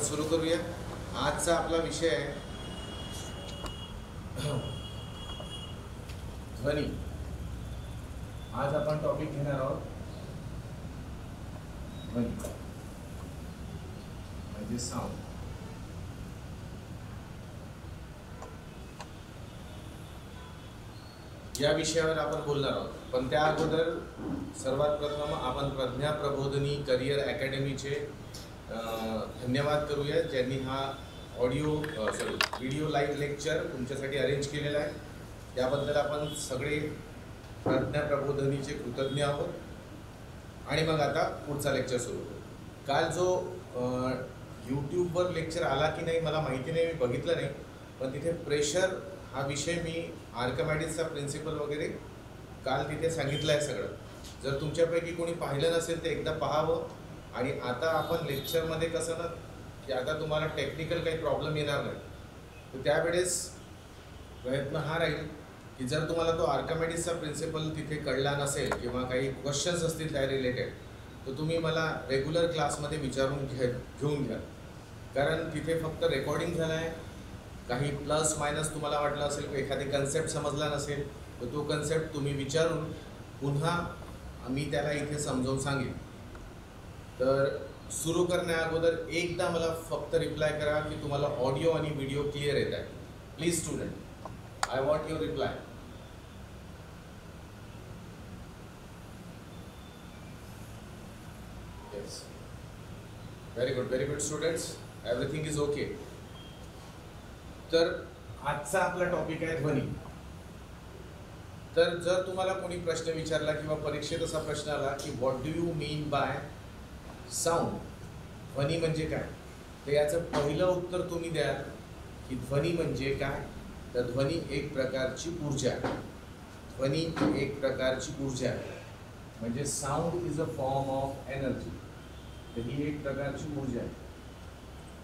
सुरू करूया। आजचा आपला विषय आहे ध्वनी। आज आपण टॉपिक घेणार आहोत ध्वनी म्हणजे साऊंड। या विषयावर आपण बोलणार आहोत, पण त्या अगोदर सर्वात प्रथम आपण प्रज्ञा प्रबोधिनी करिअर अकॅडमीचे धन्यवाद करूया, ज्यांनी हा व्हिडिओ लाईव्ह लेक्चर तुमच्यासाठी अरेंज केलेला आहे। त्याबद्दल आपण सगळे प्रज्ञा प्रबोधिनीचे कृतज्ञ आहोत। आणि मग आता पुढचा लेक्चर सुरू करू। काल जो यूट्यूबवर लेक्चर आला की नाही मला माहिती नाही, मी बघितलं नाही, पण तिथे प्रेशर हा विषय मी आर्किमिडीजचा प्रिन्सिपल वगैरे काल तिथे सांगितलं आहे सगळं। जर तुमच्यापैकी कोणी पाहिलं नसेल तर एकदा पाहावं। आणि आता आपण लेक्चरमध्ये कसं ना की आता तुम्हाला टेक्निकल काही प्रॉब्लेम येणार नाही, तर त्यावेळेस प्रयत्न हा राहील की जर तुम्हाला तो आर्किमिडीजचा प्रिन्सिपल तिथे कळला नसेल किंवा काही क्वेश्चन्स असतील त्या रिलेटेड, तर तुम्ही मला रेग्युलर क्लासमध्ये विचारून घेऊन घ्या, कारण तिथे फक्त रेकॉर्डिंग झालं आहे। काही प्लस मायनस तुम्हाला वाटलं असेल, एखादी कन्सेप्ट समजला नसेल, तर तो कन्सेप्ट तुम्ही विचारून पुन्हा मी त्याला इथे समजावून सांगेन। तर सुरू करण्या अगोदर एकदा मला फक्त रिप्लाय करा की तुम्हाला ऑडिओ आणि व्हिडिओ क्लिअर येत आहे। Please student, I want your reply. Yes, very good students, everything is okay. तर आजचा आपला टॉपिक आहे ध्वनी। तर जर तुम्हाला कोणी प्रश्न विचारला किंवा परीक्षेत असा प्रश्न आला की what do you mean by sound, ध्वनी म्हणजे काय, तर याचं पहिलं उत्तर तुम्ही द्याल की ध्वनी म्हणजे काय, तर ध्वनी एक प्रकारची ऊर्जा आहे। ध्वनी एक प्रकारची ऊर्जा आहे, म्हणजे sound is a form of energy. तर ही एक प्रकारची ऊर्जा आहे।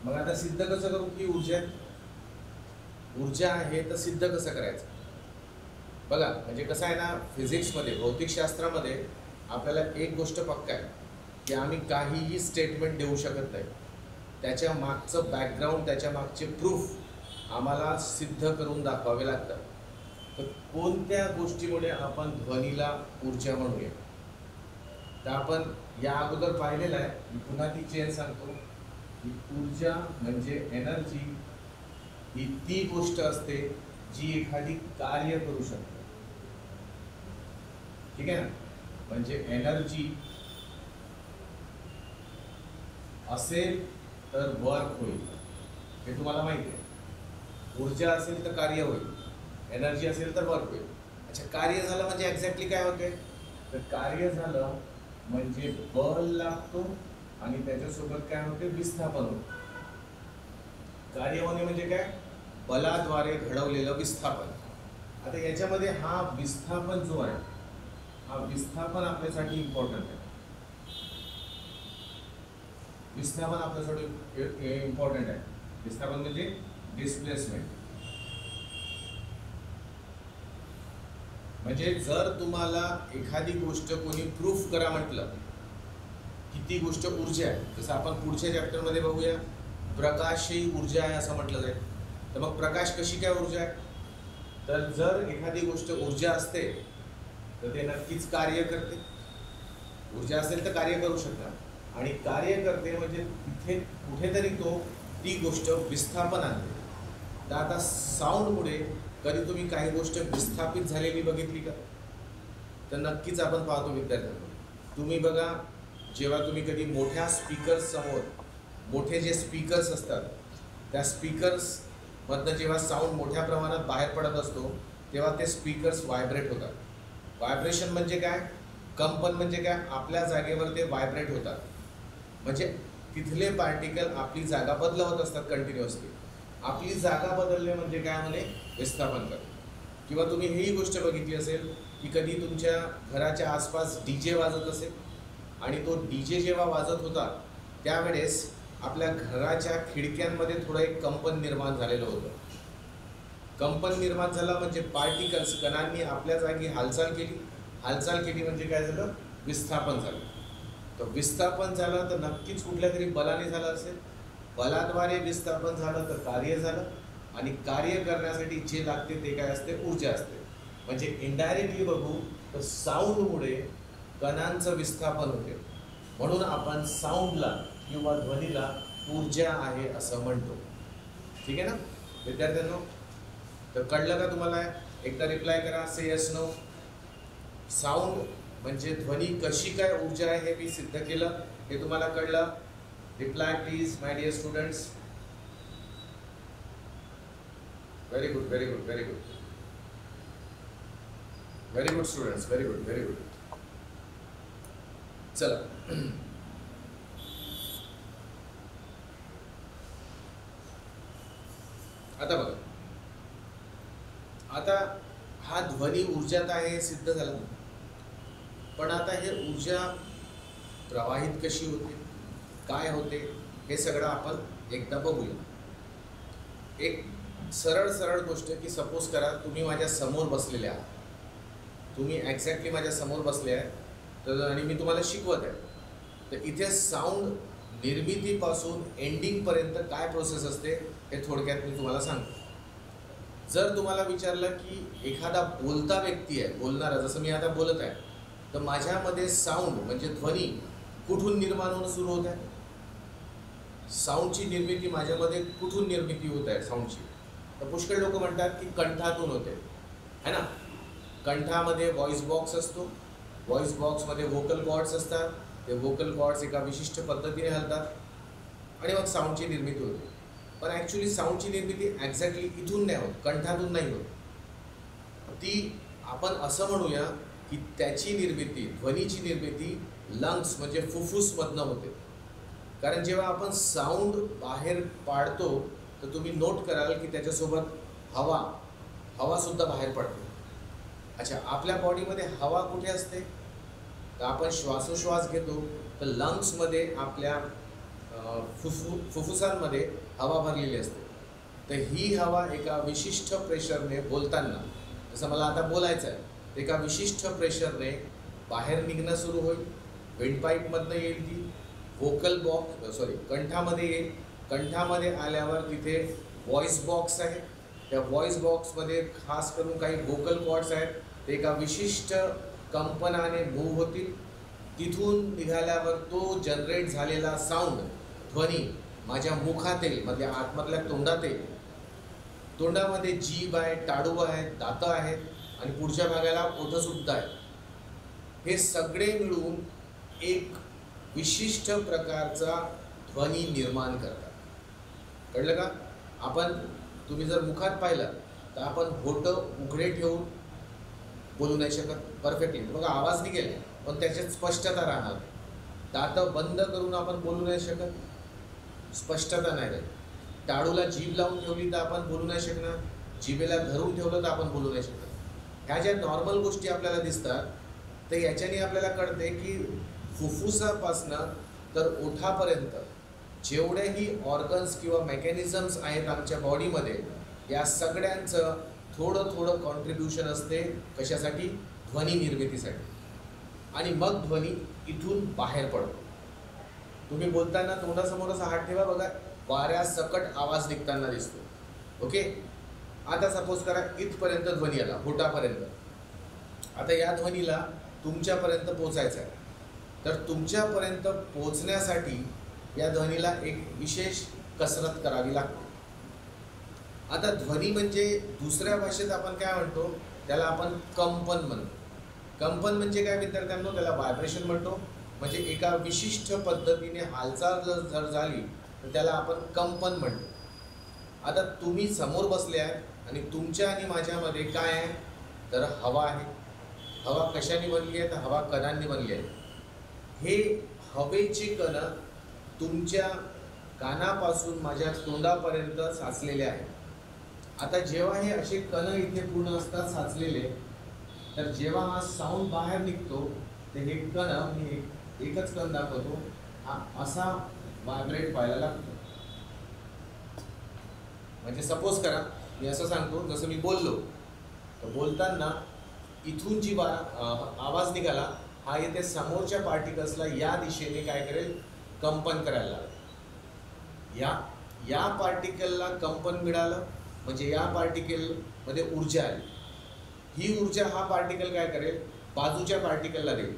मग आता सिद्ध कसं करू की ऊर्जा आहे, तर सिद्ध कसं करायचं बघा। म्हणजे कसं आहे ना, फिजिक्समध्ये भौतिकशास्त्रामध्ये आपल्याला एक गोष्ट पक्का आहे की आम्ही काहीही स्टेटमेंट देऊ शकत नाही, त्याच्या मागचं बॅकग्राऊंड, त्याच्या मागचे प्रूफ आम्हाला सिद्ध करून दाखवावे लागतात। तर कोणत्या गोष्टीमुळे आपण ध्वनीला ऊर्जा म्हणूया, तर आपण या अगोदर पाहिलेलं आहे, मी पुन्हा ती चेन सांगतो की ऊर्जा म्हणजे एनर्जी ही ती गोष्ट असते जी एखादी कार्य करू शकते, ठीक आहे ना। म्हणजे एनर्जी असेल तर वर्क होईल, हे तुम्हाला माहिती आहे। ऊर्जा असेल तर कार्य होईल, एनर्जी असेल तर वर्क होईल। अच्छा, कार्य झालं म्हणजे एक्झॅक्टली काय होते, तर कार्य झालं म्हणजे बल लागतो आणि त्याच्यासोबत काय होते, विस्थापन होते। कार्य होणे म्हणजे काय, बलाद्वारे घडवलेलं विस्थापन। आता याच्यामध्ये हा विस्थापन जो आहे, हा विस्थापन आपल्यासाठी इम्पॉर्टंट आहे। विस्थापन आपल्यासाठी इम्पॉर्टंट आहे। विस्थापन म्हणजे डिस्प्लेसमेंट। म्हणजे जर तुम्हाला एखादी गोष्ट कोणी प्रूफ करा म्हटलं की ती गोष्ट ऊर्जा आहे, जसं आपण पुढच्या चॅप्टरमध्ये बघूया, प्रकाश ही ऊर्जा आहे असं म्हटलं जाईल। तर मग प्रकाश कशी काय ऊर्जा आहे, तर जर एखादी गोष्ट ऊर्जा असते तर ते नक्कीच कार्य करते। ऊर्जा असेल तर कार्य करू शकता, आणि कार्य करते म्हणजे तिथे कुठेतरी ती गोष्ट विस्थापन आणते। तर आता साऊंडमुळे कधी तुम्ही काही गोष्ट विस्थापित झालेली बघितली का, तर नक्कीच आपण पाहतो विद्यार्थ्यांना। तुम्ही बघा, जेव्हा तुम्ही कधी मोठ्या स्पीकर्स समोर, मोठे जे स्पीकर्स असतात त्या स्पीकर्स मधनं जेव्हा साऊंड मोठ्या प्रमाणात बाहेर पडत असतो, तेव्हा ते स्पीकर्स व्हायब्रेट होतात। व्हायब्रेशन म्हणजे काय, कंपन म्हणजे काय, आपल्या जागेवर ते व्हायब्रेट होतात। म्हणजे तिथले पार्टिकल आपली जागा बदलवत असतात कंटिन्युअसली। आपली जागा बदलणे म्हणजे काय, म्हणे विस्थापन करणे। किंवा तुम्ही ही गोष्ट बघितली असेल की कधी तुमच्या घराच्या आसपास डीजे वाजत असेल, आणि तो डीजे जेव्हा वाजत होता त्यावेळेस आपल्या घराच्या खिडक्यांमध्ये थोडं एक कंपन निर्माण झालेलं होतं। कंपन निर्माण झाला म्हणजे पार्टिकल्स, कणांनी आपल्या जागी हालचाल केली म्हणजे काय झालं, विस्थापन झालं। तर विस्थापन झालं तर नक्कीच कुठल्या तरी बलाने झालं असेल, बलाद्वारे विस्थापन झालं तर कार्य झालं, आणि कार्य करण्यासाठी जे लागते ते काय असते? ऊर्जा असते. म्हणजे इनडायरेक्टली बघू तर साऊंडमुळे कणांचं विस्थापन होते, म्हणून आपण साऊंडला किंवा ध्वनीला ऊर्जा आहे असं म्हणतो. ठीक आहे ना विद्यार्थ्यांनो? तर कळलं का तुम्हाला? एकदा रिप्लाय करा, से यस नो. साऊंड म्हणजे ध्वनी कशी काय ऊर्जा आहे हे मी सिद्ध केलं, हे तुम्हाला कळलं. Reply please my dear students. Very good, very good, very good, very good students, very good, very good. चला आता बघा, आता हा ध्वनी ऊर्जात आहे हे सिद्ध झालं, पण आता हे ऊर्जा प्रवाहित कशी होते, काय होते, हे सगळं आपण एकदा बघूया. एक सरळ सरळ गोष्ट की सपोज करा तुम्ही माझ्या समोर बसलेले आहात, तुम्ही एक्झॅक्टली माझ्या समोर बसले आहे, तर आणि मी तुम्हाला शिकवत आहे. तर इथे साऊंड निर्मितीपासून एंडिंगपर्यंत काय प्रोसेस असते हे थोडक्यात मी तुम्हाला सांगतो. जर तुम्हाला विचारलं की एखादा बोलता व्यक्ती आहे, बोलणारा, जसं मी आता बोलत आहे, तर माझ्यामध्ये साऊंड म्हणजे ध्वनी कुठून निर्माण होणं सुरू होत आहे? साऊंडची निर्मिती माझ्यामध्ये कुठून निर्मिती होत आहे साऊंडची? तर पुष्कळ लोक म्हणतात की कंठातून होते, है ना. कंठामध्ये व्हॉइस बॉक्स असतो, व्हॉइस बॉक्समध्ये व्होकल कॉर्ड्स असतात, ते व्होकल कॉर्ड्स एका विशिष्ट पद्धतीने हलतात आणि मग साऊंडची निर्मिती होते. पण ॲक्च्युली साऊंडची निर्मिती एक्झॅक्टली इथून नाही होत, कंठातून नाही होत. ती आपण असं म्हणूया की त्याची निर्मिती, ध्वनीची निर्मिती लंग्स म्हणजे फुफ्फुसमधनं होते. कारण जेव्हा आपण साऊंड बाहेर पाडतो तर तुम्ही नोट कराल की त्याच्यासोबत हवासुद्धा बाहेर पडते. अच्छा, आपल्या बॉडीमध्ये हवा कुठे असते? तर आपण श्वासोश्वास घेतो तर लंग्समध्ये आपल्या फुफ्फुसांमध्ये हवा भरलेली असते. तर ही हवा एका विशिष्ट प्रेशरने बोलताना, जसं मला आता बोलायचं आहे, तर एका विशिष्ट प्रेशरने बाहेर निघणं सुरू होईल. विंडपाईपमधनं येईल ती, कंठामध्ये येईल. कंठामध्ये आल्यावर तिथे व्हॉइस बॉक्स आहे, त्या व्हॉइस बॉक्समध्ये खास करून काही व्होकल कॉर्ड्स आहेत, ते एका विशिष्ट कंपनाने मूव्ह होतील. तिथून निघाल्यावर तो जनरेट झालेला साऊंड, ध्वनी माझ्या मुखात येईल, म्हणजे आतमधल्या तोंडात येईल. तोंडामध्ये जीभ आहे, टाळू आहे, दातं आहेत आणि पुढच्या भागाला ओठसुद्धा आहे. हे सगळे मिळून एक विशिष्ट प्रकारचा ध्वनी निर्माण करतात. कळलं का? तुम्ही जर मुखात पाहिलं तर आपण होठ उघडे ठेवून बोलू नाही शकत परफेक्टली, बघा आवाज निघेल पण त्याच्यात स्पष्टता राहणार. दातं बंद करून आपण बोलू नाही शकत, स्पष्टता नाही राहील. टाळूला जीभ लावून ठेवली तर आपण बोलू नाही शकणार, जिभेला धरून ठेवलं तर आपण बोलू नाही शकत. ह्या ज्या नॉर्मल गोष्टी आपल्याला दिसतात तर याच्याने आपल्याला कळते की फुफ्फुसापासनं तर ओठापर्यंत जेवढेही ऑर्गन्स किंवा मेकॅनिझम्स आहेत आमच्या बॉडीमध्ये, या सगळ्यांचं थोडं थोडं कॉन्ट्रीब्युशन असते. कशासाठी? ध्वनी निर्मितीसाठी. आणि मग ध्वनी इथून बाहेर पडतो. तुम्ही बोलताना तोंडासमोरच हात ठेवा, बघा वाऱ्यासकट आवाज निघताना दिसतो. ओके, आता सपोज करा इथपर्यंत ध्वनी आला, होटापर्यंत. आता या ध्वनीला तुमच्यापर्यंत पोचायचं आहे, तर तुमच्यापर्यंत पोचण्यासाठी या ध्वनीला एक विशेष कसरत करावी लागते. आता ध्वनी म्हणजे दुसऱ्या भाषेत आपण काय म्हणतो, त्याला आपण कंपन म्हणतो. कंपन म्हणजे काय विद्यार्थ्यांनो? त्याला व्हायब्रेशन म्हणतो. म्हणजे एका विशिष्ट पद्धतीने हालचाल जर झाली तर त्याला आपण कंपन म्हणतो. आता तुम्ही समोर बसले आहेत आणि तुमच्या आणि माझ्यामध्ये काय आहे? तर हवा आहे. हवा कशाने बनली आहे? तर हवा कणांनी बनली आहे. हे हवेचे कण तुमच्या कानापासून माझ्या तोंडापर्यंत साचलेले आहेत. आता जेव्हा हे असे कण इथे पूर्ण असतात साचलेले, तर जेव्हा हा साऊंड बाहेर निघतो तर हे कण, मी एकच कण दाखवतो, हा असा व्हायब्रेट व्हायला लागतो. म्हणजे सपोज करा मी असं सांगतो, जसं मी बोललो तर बोलताना इथून जी आवाज निघाला हा येथे समोरच्या पार्टिकल्सला या दिशेने काय करेल? कंपन करायला लागेल. या या पार्टिकलला कंपन मिळालं म्हणजे या पार्टिकलमध्ये ऊर्जा आली. ही ऊर्जा हा पार्टिकल काय करेल, बाजूच्या पार्टिकलला देईल.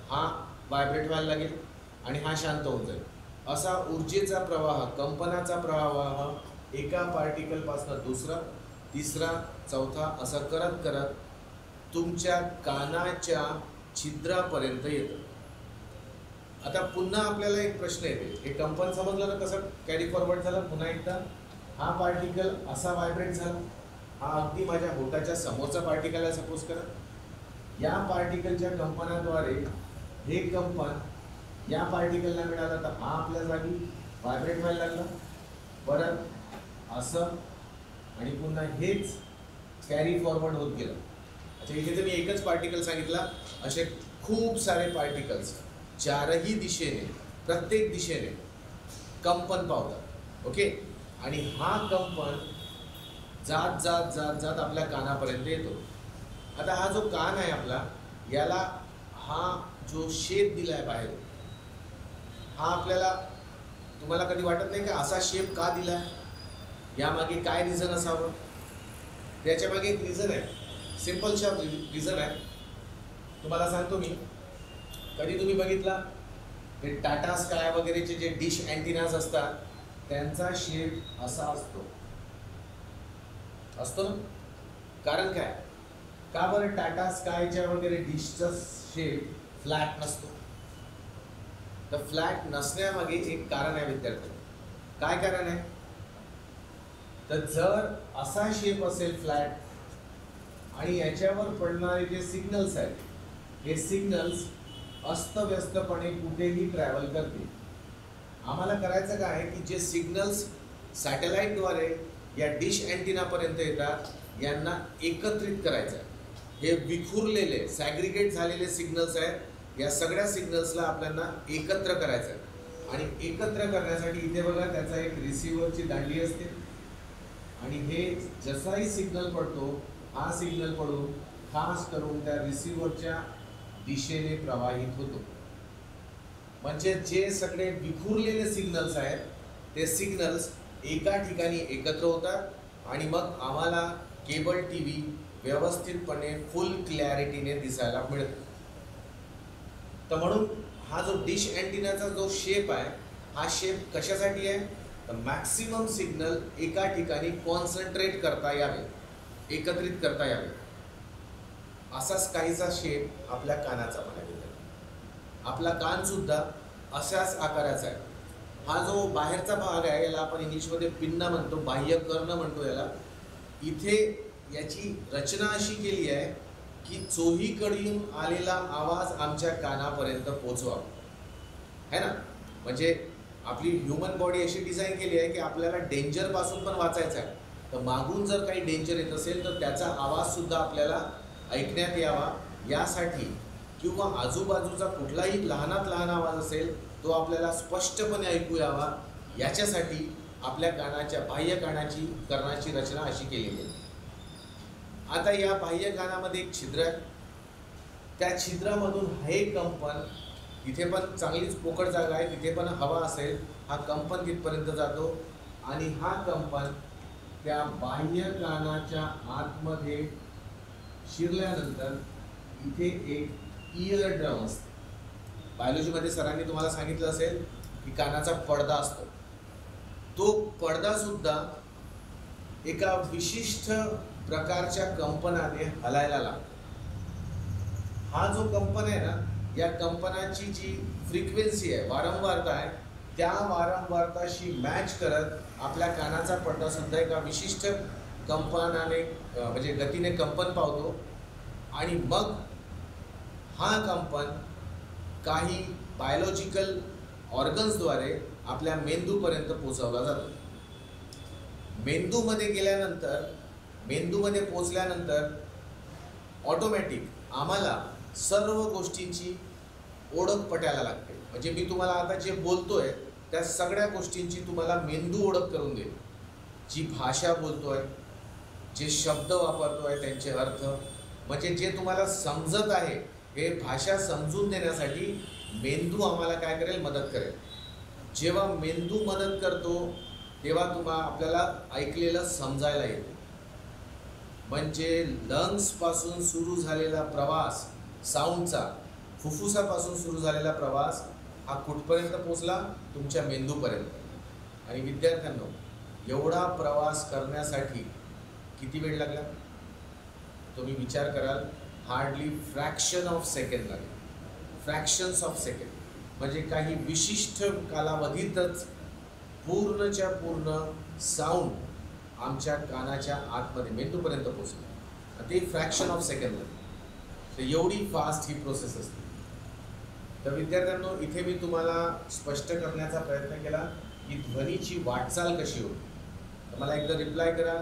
हा व्हायब्रेट व्हायला लागेल आणि हा शांत होऊन जाईल. असा ऊर्जेचा प्रवाह, कंपनाचा प्रवाह एका पार्टिकलपासून दुसरा, तिसरा, चौथा असं करत करत तुमच्या कानाच्या छिद्रापर्यंत येतं. आता पुन्हा आपल्याला एक प्रश्न येते, हे कंपन समजलं ना कसं कॅरी फॉरवर्ड झालं. पुन्हा एकदा हा पार्टिकल असा व्हायब्रेट झाला, हा अगदी माझ्या बोटाच्या समोरचा पार्टिकल आहे सपोज करा. या पार्टिकलच्या कंपनाद्वारे हे कंपन या पार्टिकलला मिळालं तर हा आपल्या जागी व्हायब्रेट व्हायला लागला. परत असं आणि पुन्हा हेच कॅरी फॉरवर्ड होत गेलं. अच्छा, इथे तर मी एकच पार्टिकल सांगितला, असे खूप सारे पार्टिकल्स चारही दिशेने, प्रत्येक दिशेने कंपन पावतात. ओके, आणि हा कंपन जात जात जात जात आपल्या कानापर्यंत येतो. आता हा जो कान आहे आपला, याला हा जो शेप दिला आहे बाहेर, हा आपल्याला, तुम्हाला कधी वाटत नाही का असा शेप का दिला आहे, यामागे काय रिझन असावं? त्याच्यामागे एक रिझन आहे, सिंपल शा रिझन आहे. तुम्हाला सांगतो मी. कधी तुम्ही बघितला हे टाटा स्काय वगैरेचे जे डिश अँटिनाज असतात त्यांचा शेप असा असतो ना? कारण काय? का बरं टाटा स्कायच्या वगैरे डिशचा शेप फ्लॅट नसतो? तर फ्लॅट नसण्यामागे एक कारण आहे विद्यार्थी. काय कारण आहे? तर जर असा शेप असेल फ्लॅट आणि याच्यावर पडणारे जे सिग्नल्स आहेत, हे सिग्नल्स अस्तव्यस्तपणे कुठेही ट्रॅव्हल करतील. आम्हाला करायचं काय आहे की जे सिग्नल्स सॅटेलाइटद्वारे या डिश अँटिनापर्यंत येतात, यांना एकत्रित करायचं आहे. हे विखुरलेले, सॅग्रिगेट झालेले सिग्नल्स आहेत, या सगळ्या सिग्नल्सला आपल्याला एकत्र करायचं आहे. आणि एकत्र करण्यासाठी इथे बघा त्याचा एक रिसिव्हरची दांडी असते आणि हे जसाही सिग्नल पडतो, हा सिग्नल पडून खास करून त्या रिसिव्हरच्या दिशेने प्रवाहित होतो. म्हणजे जे सगळे विखुरलेले सिग्नल्स आहेत ते सिग्नल्स एका ठिकाणी एकत्र होतात आणि मग आम्हाला केबल टीव्ही व्यवस्थितपणे फुल क्लॅरिटीने दिसायला मिळतो. तर म्हणून हा जो डिश अँटिनाचा जो शेप आहे, हा शेप कशासाठी आहे? तर मॅक्सिमम सिग्नल एका ठिकाणी कॉन्सन्ट्रेट करता यावे, एकत्रित करता यावे. असाच काहीचा शेप आपल्या कानाचा म्हणायला. आपला कान सुद्धा अशाच आकाराचा आहे. हा जो बाहेरचा भाग आहे याला आपण इंग्लिशमध्ये पिन्ना म्हणतो, बाह्य कर्ण म्हणतो याला. इथे याची रचना अशी केली आहे की चोहीकडून आलेला आवाज आमच्या कानापर्यंत पोचवा, है ना. म्हणजे आपली ह्युमन बॉडी अशी डिझाईन केली आहे की आपल्याला डेंजरपासून पण वाचायचं आहे. तर मागून जर काही डेंजर येत असेल तर त्याचा आवाजसुद्धा आपल्याला ऐकण्यात यावा यासाठी, किंवा आजूबाजूचा कुठलाही लहानात लहान आवाज असेल तो आपल्याला स्पष्टपणे ऐकू यावा याच्यासाठी आपल्या कानाच्या, बाह्य कानाची कर्णाची रचना अशी केलेली आहे. आता या बाह्य कानामध्ये एक छिद्र आहे. त्या छिद्रामधून हे कंपन, इथे पण चांगलीच पोकळ जागा आहे, तिथे पण हवा असेल, हा कंपन तिथपर्यंत जातो आणि हा कंपन त्या बाह्य कानाच्या आतमध्ये शिरल्यानंतर इथे एक इयर ड्रम असते. बायोलॉजीमध्ये सरांनी तुम्हाला सांगितलं असेल की कानाचा पडदा असतो. तो पडदा सुद्धा एका विशिष्ट प्रकारच्या कंपनाने हलायला लागतो. हा जो कंपन आहे ना, या कंपनाची जी फ्रिक्वेन्सी आहे, वारंवारता आहे, त्या वारंवारताशी मॅच करत आपल्या कानाचा पडदा सुद्धा एका विशिष्ट कंपनाने, म्हणजे गतीने कंपन पावतो आणि मग हा कंपन काही बायोलॉजिकल ऑर्गन्सद्वारे आपल्या मेंदूपर्यंत पोचवला जातो. मेंदूमध्ये गेल्यानंतर, मेंदूमध्ये पोचल्यानंतर ऑटोमॅटिक आम्हाला सर्व गोष्टींची ओळख पटायला लागते. म्हणजे मी तुम्हाला आता जे बोलतोय त्या सगळ्या गोष्टींची तुम्हाला मेंदू ओळख करून देईल. जी भाषा बोलतोय, जे शब्द वापरतोय त्यांचे अर्थ, म्हणजे जे तुम्हाला समजत आहे हे भाषा समजून देण्यासाठी मेंदू आम्हाला काय करेल, मदत करेल. जेव्हा मेंदू मदत करतो तेव्हा आपल्याला ऐकलेलं समजायला येते. म्हणजे लंग्सपासून सुरू झालेला प्रवास साऊंडचा, फुफ्फुसापासून सुरू झालेला प्रवास हा कुठपर्यंत पोचला? तुमच्या मेंदूपर्यंत. आणि विद्यार्थ्यांनो, एवढा प्रवास करण्यासाठी किती वेळ लागला? तुम्ही विचार कराल, हार्डली फ्रॅक्शन ऑफ सेकंड लागले. फ्रॅक्शन्स ऑफ सेकंड म्हणजे काही विशिष्ट कालावधीतच पूर्णच्या पूर्ण साऊंड आमच्या कानाच्या आतमध्ये मेंदूपर्यंत पोचलं. ते फ्रॅक्शन ऑफ सेकंड. तर एवढी फास्ट ही प्रोसेस असते. तर विद्यार्थ्यांनो, इथे मी तुम्हाला स्पष्ट करण्याचा प्रयत्न केला की ध्वनीची वाटचाल कशी होती. तर मला एकदा रिप्लाय करा,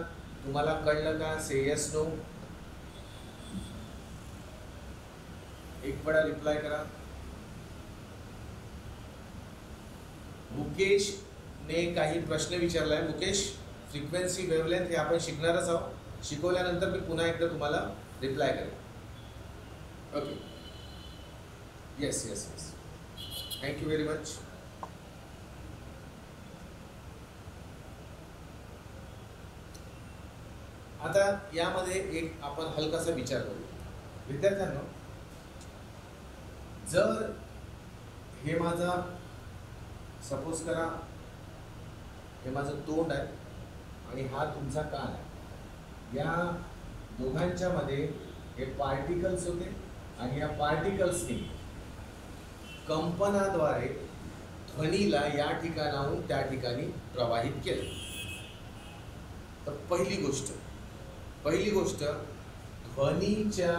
तुम्हाला कळलं का? से येस नो. एक बडा रिप्लाय करा. मुकेश ने काही प्रश्न विचारलाय. मुकेश, फ्रिक्वेन्सी वेव्हलेंथ हे आपण शिकणारच आहोत. शिकवल्यानंतर मी पुन्हा एकदा तुम्हाला रिप्लाय करेन. Okay. Yes yes yes, thank you very much. आता यामध्ये एक आपण हलकासा विचार करू. विद्यार्थ्यांनो, जर हे माझा, सपोज करा हे माझं तोंड आहे आणि हा तुमचा कान आहे. या दोघांच्या मध्ये हे पार्टिकल्स होते आणि या पार्टिकल्सनी कंपनाद्वारे ध्वनीला या ठिकाणाहून त्या ठिकाणी प्रवाहित केले. तर पहिली गोष्ट ध्वनीच्या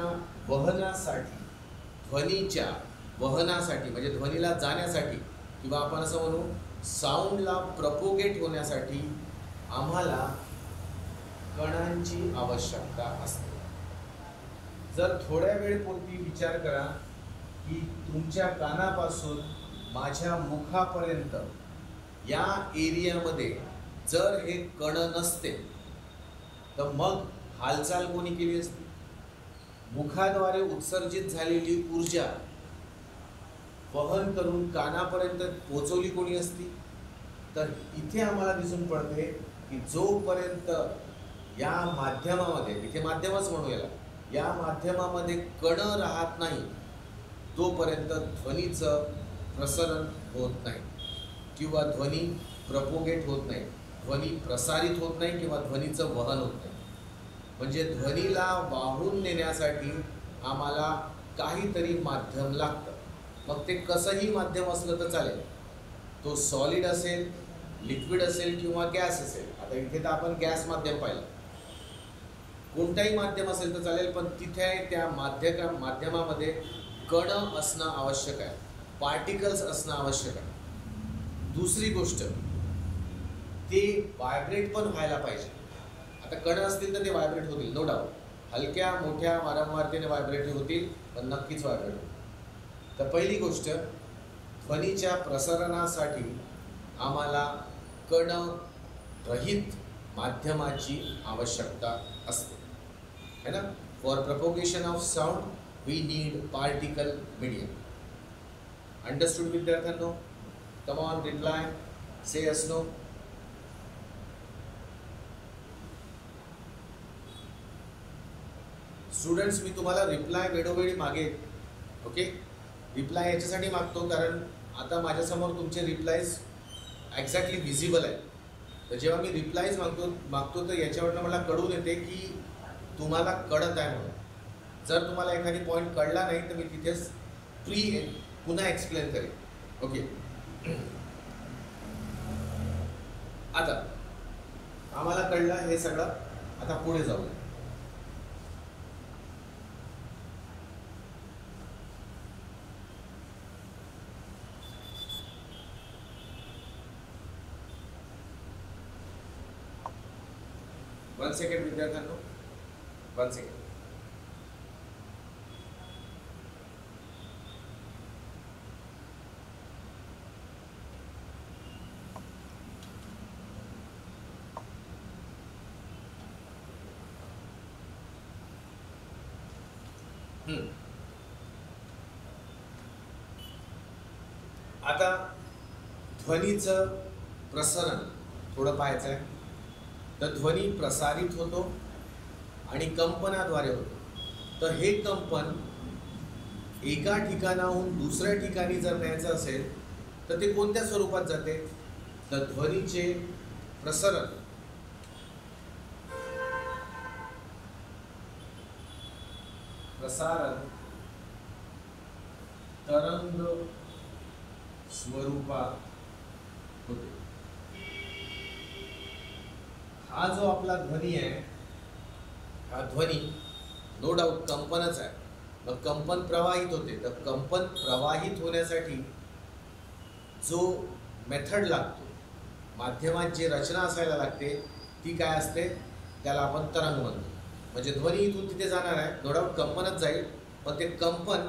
वहनासाठी म्हणजे ध्वनीला जाण्यासाठी किंवा आपण असं म्हणू साऊंडला प्रपोगेट होण्यासाठी आम्हाला कणांची आवश्यकता असते. जर थोड्या वेळपूर्वी विचार करा की तुमच्या कानापासून माझ्या मुखापर्यंत या एरियामध्ये जर हे कण नसते तर मग हालचाल कोणी केली असती? मुखाद्वारे उत्सर्जित झालेली ऊर्जा वहन करून कानापर्यंत पोहोचवली कोणी असती? तर इथे आम्हाला दिसून पडते की जोपर्यंत या माध्यमामध्ये, इथे माध्यमच म्हणू या माध्यमामध्ये कण राहत नाही तोपर्यंत ध्वनीचं प्रसरण होत नाही किंवा ध्वनी प्रपोगेट होत नाही, ध्वनी प्रसारित होत नाही किंवा ध्वनीचं वहन होत नाही. म्हणजे ध्वनीला वाहून नेण्यासाठी आम्हाला काहीतरी माध्यम लागतं. मग ते कसंही माध्यम असलं तर चालेल. तो सॉलिड असेल, लिक्विड असेल किंवा गॅस असेल. आता इथे तर आपण गॅस माध्यम पाहिलं. कोणताही माध्यम असेल तर चालेल, पण तिथे त्या माध्यमामध्ये कण असणं आवश्यक आहे, पार्टिकल्स असणं आवश्यक आहे. दुसरी गोष्ट, ते व्हायब्रेट पण व्हायला पाहिजे. आता कण असतील तर ते व्हायब्रेट होतील, नो डाऊट. हलक्या मोठ्या वारंवारतेने व्हायब्रेट होतील, पण नक्कीच व्हायब्रेट होतील. तर पहिली गोष्ट, ध्वनीच्या प्रसारणासाठी आम्हाला कण रहित माध्यमाची आवश्यकता असते, है ना. For propagation of sound we need particle medium. Understood विद्यार्थ्यांनो? Come on, reply, say yes no. Students, मी तुम्हाला रिप्लाय वेळोवेळी मागेन. ओके, रिप्लाय याच्यासाठी मागतो कारण आता माझ्यासमोर तुमचे रिप्लायज एक्झॅक्टली व्हिजिबल आहे. तर जेव्हा मी रिप्लायज मागतो तर याच्यावरनं मला कळून येते की तुम्हाला कळत आहे म्हणून. जर तुम्हाला एखादी पॉईंट कळला नाही तर मी तिथेच पुन्हा एक्सप्लेन करेन. ओके, आता आम्हाला कळलं हे सगळं. आता पुढे जाऊ. 1 सेकंड विद्यार्थ्यांनो, 1 सेकंड. आता ध्वनीचं प्रसरण थोडं पाहायचं आहे. तर ध्वनी प्रसारित होतो आणि कंपनाद्वारे होतो. तर हे कंपन एका ठिकाणाहून दुसऱ्या ठिकाणी जर न्यायचं असेल तर ते कोणत्या स्वरूपात जाते? तर ध्वनीचे प्रसरण प्रसारण तरंग स्वरूपात होते. हा जो आपला ध्वनी आहे, हा ध्वनी नो डाऊट कंपनच आहे. मग कंपन प्रवाहित होते. तर कंपन प्रवाहित होण्यासाठी जो मेथड लागतो, माध्यमात जी रचना असायला लागते ती काय असते? त्याला आपण तरंग म्हणतो. म्हणजे ध्वनी इथून तिथे जाणार आहे, नो डाऊट कंपनच जाईल, पण ते कंपन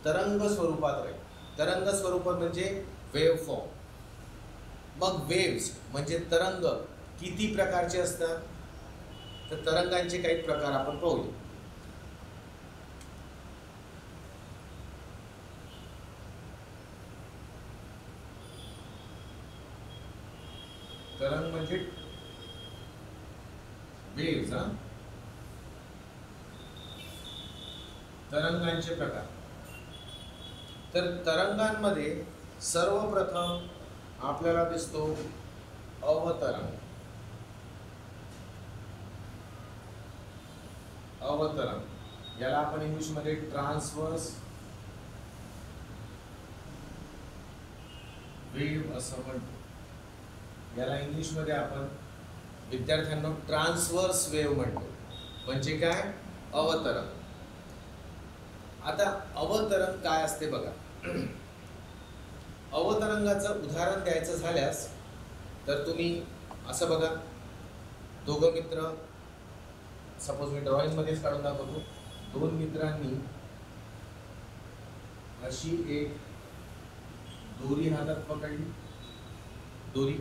तरंग स्वरूपात राहील. तरंग स्वरूपात म्हणजे वेव्ह फॉर्म. मग वेव्स म्हणजे तरंग किती प्रकारचे असतात? तर तरंगांचे काही प्रकार आपण पाहूया. तरंग म्हणजे वेव्स. तरंगांचे प्रकार. तर तरंगांमध्ये सर्वप्रथम आपल्याला दिसतो अवतरंग. अवतरंग याला आपण इंग्लिशमध्ये ट्रान्सवर्स वेव्ह असं म्हणतो. याला इंग्लिशमध्ये आपण विद्यार्थ्यांना ट्रान्सवर्स वेव्ह म्हणतो. म्हणजे काय? अवतरंग. आता अवतरंग काय असते बघा. अवतरंगाचं उदाहरण द्यायचं झाल्यास तर तुम्ही असं बघा, दोघं मित्र, सपोज मी ड्रॉइंगमध्येच काढून दाखवतो. दोन मित्रांनी अशी एक दोरी हातात पकडली, दोरी,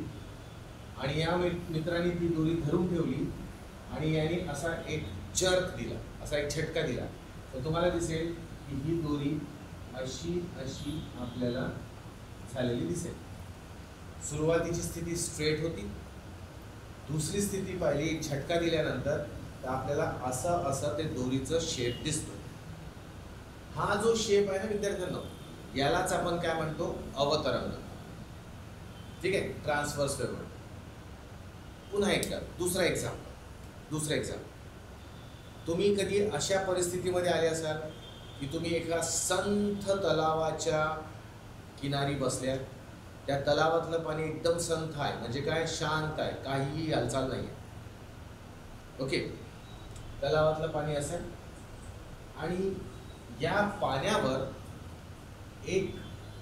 आणि या मित्रांनी ती दोरी धरून ठेवली आणि याने असा एक जर्क दिला, असा एक झटका दिला. तर तुम्हाला दिसेल की ही दोरी अशी अशी आपल्याला झालेली दिसेल. सुरुवातीची स्थिती स्ट्रेट होती. दुसरी स्थिती पाहिली झटका दिल्यानंतर, तर आपल्याला असं असं ते दोरीचं शेप दिसतो. हा जो शेप आहे ना विद्यार्थ्यांना, यालाच आपण काय म्हणतो? अवतरंग. ठीक आहे, ट्रान्सवर्स वेव्ह. पुन्हा एकदा दुसरा एक्झाम्पल. तुम्ही कधी अशा परिस्थितीमध्ये आले असाल की तुम्ही एका संथ तलावाच्या किनारी बसल्या. त्या तलावातलं पाणी एकदम संथ आहे, म्हणजे काय? शांत आहे, काहीही हालचाल नाही आहे. ओके, तलावातलं पाणी असेल आणि या पाण्यावर एक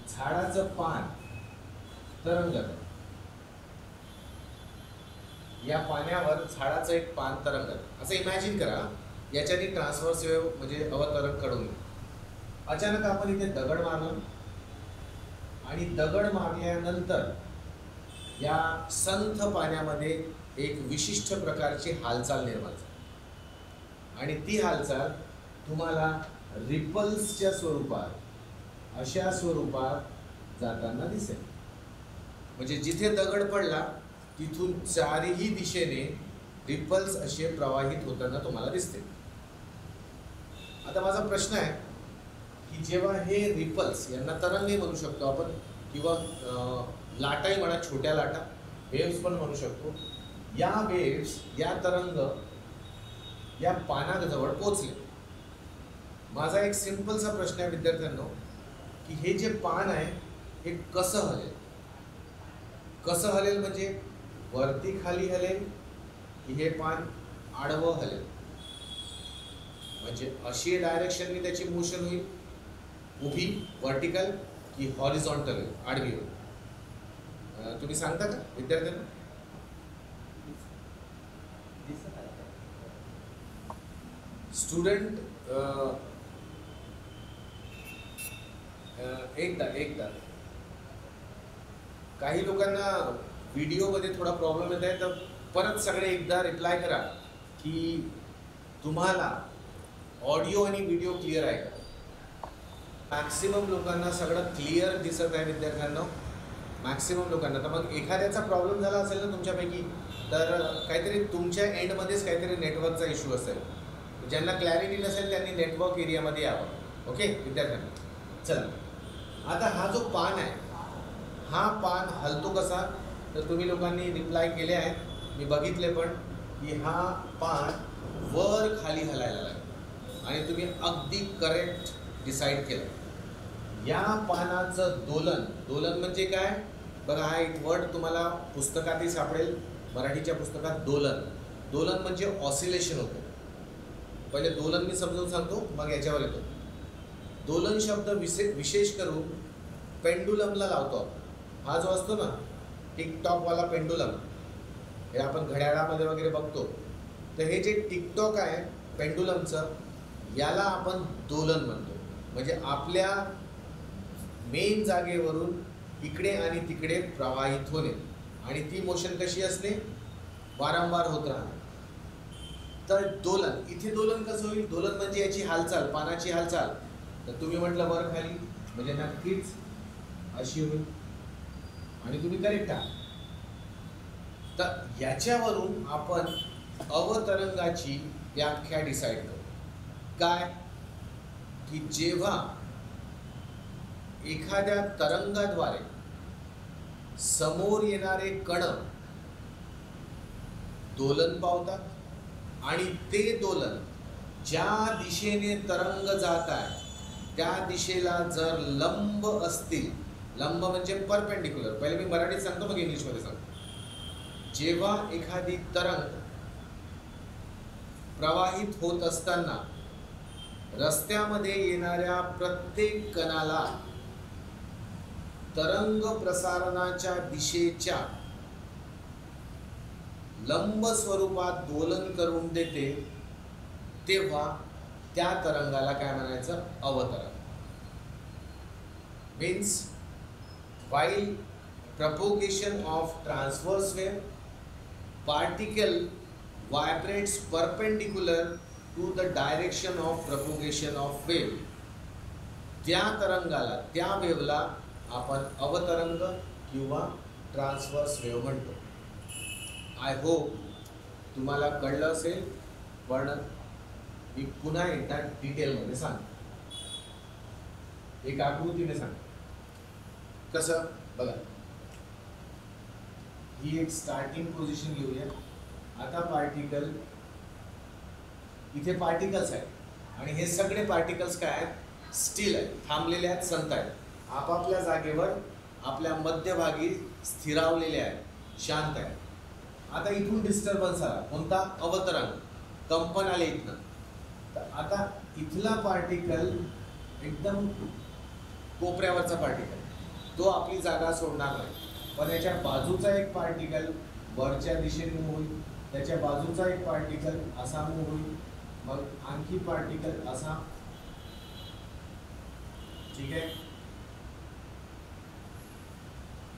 झाडाचं पान तरंगत. या पाण्यावर झाडाचं एक पान तरंगत असं इमॅजिन करा. याच्याने ट्रान्सवर्स वेव्ह म्हणजे अवतरंग कडून. अचानक आपण इथे दगड मारलं आणि दगड मारल्यानंतर या संथ पाण्यामध्ये एक विशिष्ट प्रकारची हालचाल निर्माण झाली आणि ती हालचाल तुम्हाला रिपल्सच्या स्वरूपात, अशा स्वरूपात जाताना दिसेल. म्हणजे जिथे दगड पडला तिथून चारही दिशेने रिपल्स असे प्रवाहित होताना तुम्हाला दिसते. आता माझा प्रश्न आहे की जेव्हा हे रिपल्स, यांना तरंगही म्हणू शकतो आपण, किंवा लाटाही म्हणा, छोट्या लाटा, वेव्स पण म्हणू शकतो. या वेव्स, या तरंग या पानाजवळ पोचले. माझा एक सिंपलसा प्रश्न आहे विद्यार्थ्यांनो, की हे जे पान आहे हे कसं हलेल? कसं हलेल म्हणजे वरती खाली हलेल की हे पान आडवं हलेल? म्हणजे अशी डायरेक्शनने त्याची मोशन होईल, उभी व्हर्टिकल, की हॉरिझॉन्टल होईल, आडवी होईल? तुम्ही सांगता का विद्यार्थ्यांना? स्टुडंट एकदा काही लोकांना व्हिडिओमध्ये थोडा प्रॉब्लेम येत आहे, तर परत सगळे एकदा रिप्लाय करा की तुम्हाला ऑडिओ आणि व्हिडिओ क्लिअर आहे का? मॅक्सिमम लोकांना सगळं क्लिअर दिसत आहे विद्यार्थ्यांना. मॅक्सिमम लोकांना. तर मग एखाद्याचा प्रॉब्लेम झाला असेल ना तुमच्यापैकी, तर काहीतरी तुमच्या एंडमध्येच काहीतरी नेटवर्कचा इश्यू असेल. ज्यांना क्लॅरिटी नसेल त्यांनी नेटवर्क एरियामध्ये यावं. ओके विद्यार्थ्यांना, चला आता हा जो पान आहे, हा पान हलतो कसा, तर तुम्ही लोकांनी रिप्लाय केले आहेत, मी बघितले पण, की हा पान वर खाली हलायला लागला आणि तुम्ही अगदी करेक्ट डिसाईड केलं. या पानाचं दोलन, दोलन म्हणजे काय बघा, हा एक वर्ड तुम्हाला पुस्तकातही सापडेल, मराठीच्या पुस्तकात. दोलन, दोलन म्हणजे ऑसिलेशन होतं. पहिले दोलन मी समजून सांगतो, मग याच्यावर येतो. दोलन शब्द विशेष करून पेंडुलमला लावतो. हा जो असतो ना टिकटॉकवाला पेंडुलम, हे आपण घड्याळामध्ये वगैरे बघतो, तर हे जे टिकटॉक आहे पेंडुलमचं, याला आपण दोलन म्हणतो. म्हणजे आपल्या मेन जागेवरून इकडे आणि तिकडे प्रवाहित होणे, आणि ती मोशन कशी असणे, वारंवार होत राहणे. तर दोलन, इथे दोलन कसं होईल, दोलन म्हणजे याची हालचाल, पानाची हालचाल. तर तुम्ही म्हटलं वर खाली, म्हणजे नक्कीच अशी होईल आणि तुम्ही करेक्ट आहात. तर याच्यावरून आपण अवतरंगाची व्याख्या डिसाईड करू. काय, की जेव्हा एखाद्या तरंगाद्वारे समोर येणारे कण दोलन पावतात आणि ते दोलन ज्या दिशेने तरंग जात आहे त्या दिशेला जर लंब असतील, लंब म्हणजे परपेंडिक्युलर, पहिले मी मराठीत सांगतो मग इंग्लिशमध्ये सांगतो. जेव्हा एखादी तरंग प्रवाहित होत असताना रस्त्यामध्ये येणाऱ्या प्रत्येक कणाला तरंग प्रसारणाच्या दिशेच्या लंब स्वरूपात दोलन करून देते, तेव्हा त्या तरंगाला काय म्हणायचं, अवतरण. Means while propagation of transverse wave, particle vibrates perpendicular to the direction of propagation of wave. त्या तरंगाला, त्या वेव्हला आपण अवतरंग किंवा ट्रान्सवर्स वेव्ह म्हणतो. आय होप तुम्हाला कळलं असेल, पण मी पुन्हा एकदा डिटेलमध्ये सांगतो, एक आकृतीने सांगतो. कसं बघा, ही एक स्टार्टिंग पोझिशन घेऊया. आता पार्टिकल, इथे पार्टिकल्स आहेत आणि हे सगळे पार्टिकल्स काय आहेत, स्टील आहेत, थांबलेले आहेत, संत आहेत, आपापल्या जागेवर आपल्या मध्यभागी स्थिरावलेले आहेत, शांत आहेत. आता इथून डिस्टर्बन्स आला, कोणता, अवतरण, कंपन आले इथनं. तर आता इथला पार्टिकल एकदम कोपऱ्यावरचा पार्टिकल, तो आपली जागा सोडणार नाही, पण याच्या बाजूचा एक पार्टिकल वरच्या दिशेने मूव्ह होईल, त्याच्या बाजूचा एक पार्टिकल असा मूव्ह होईल, मग आणखी पार्टिकल असा. ठीक आहे,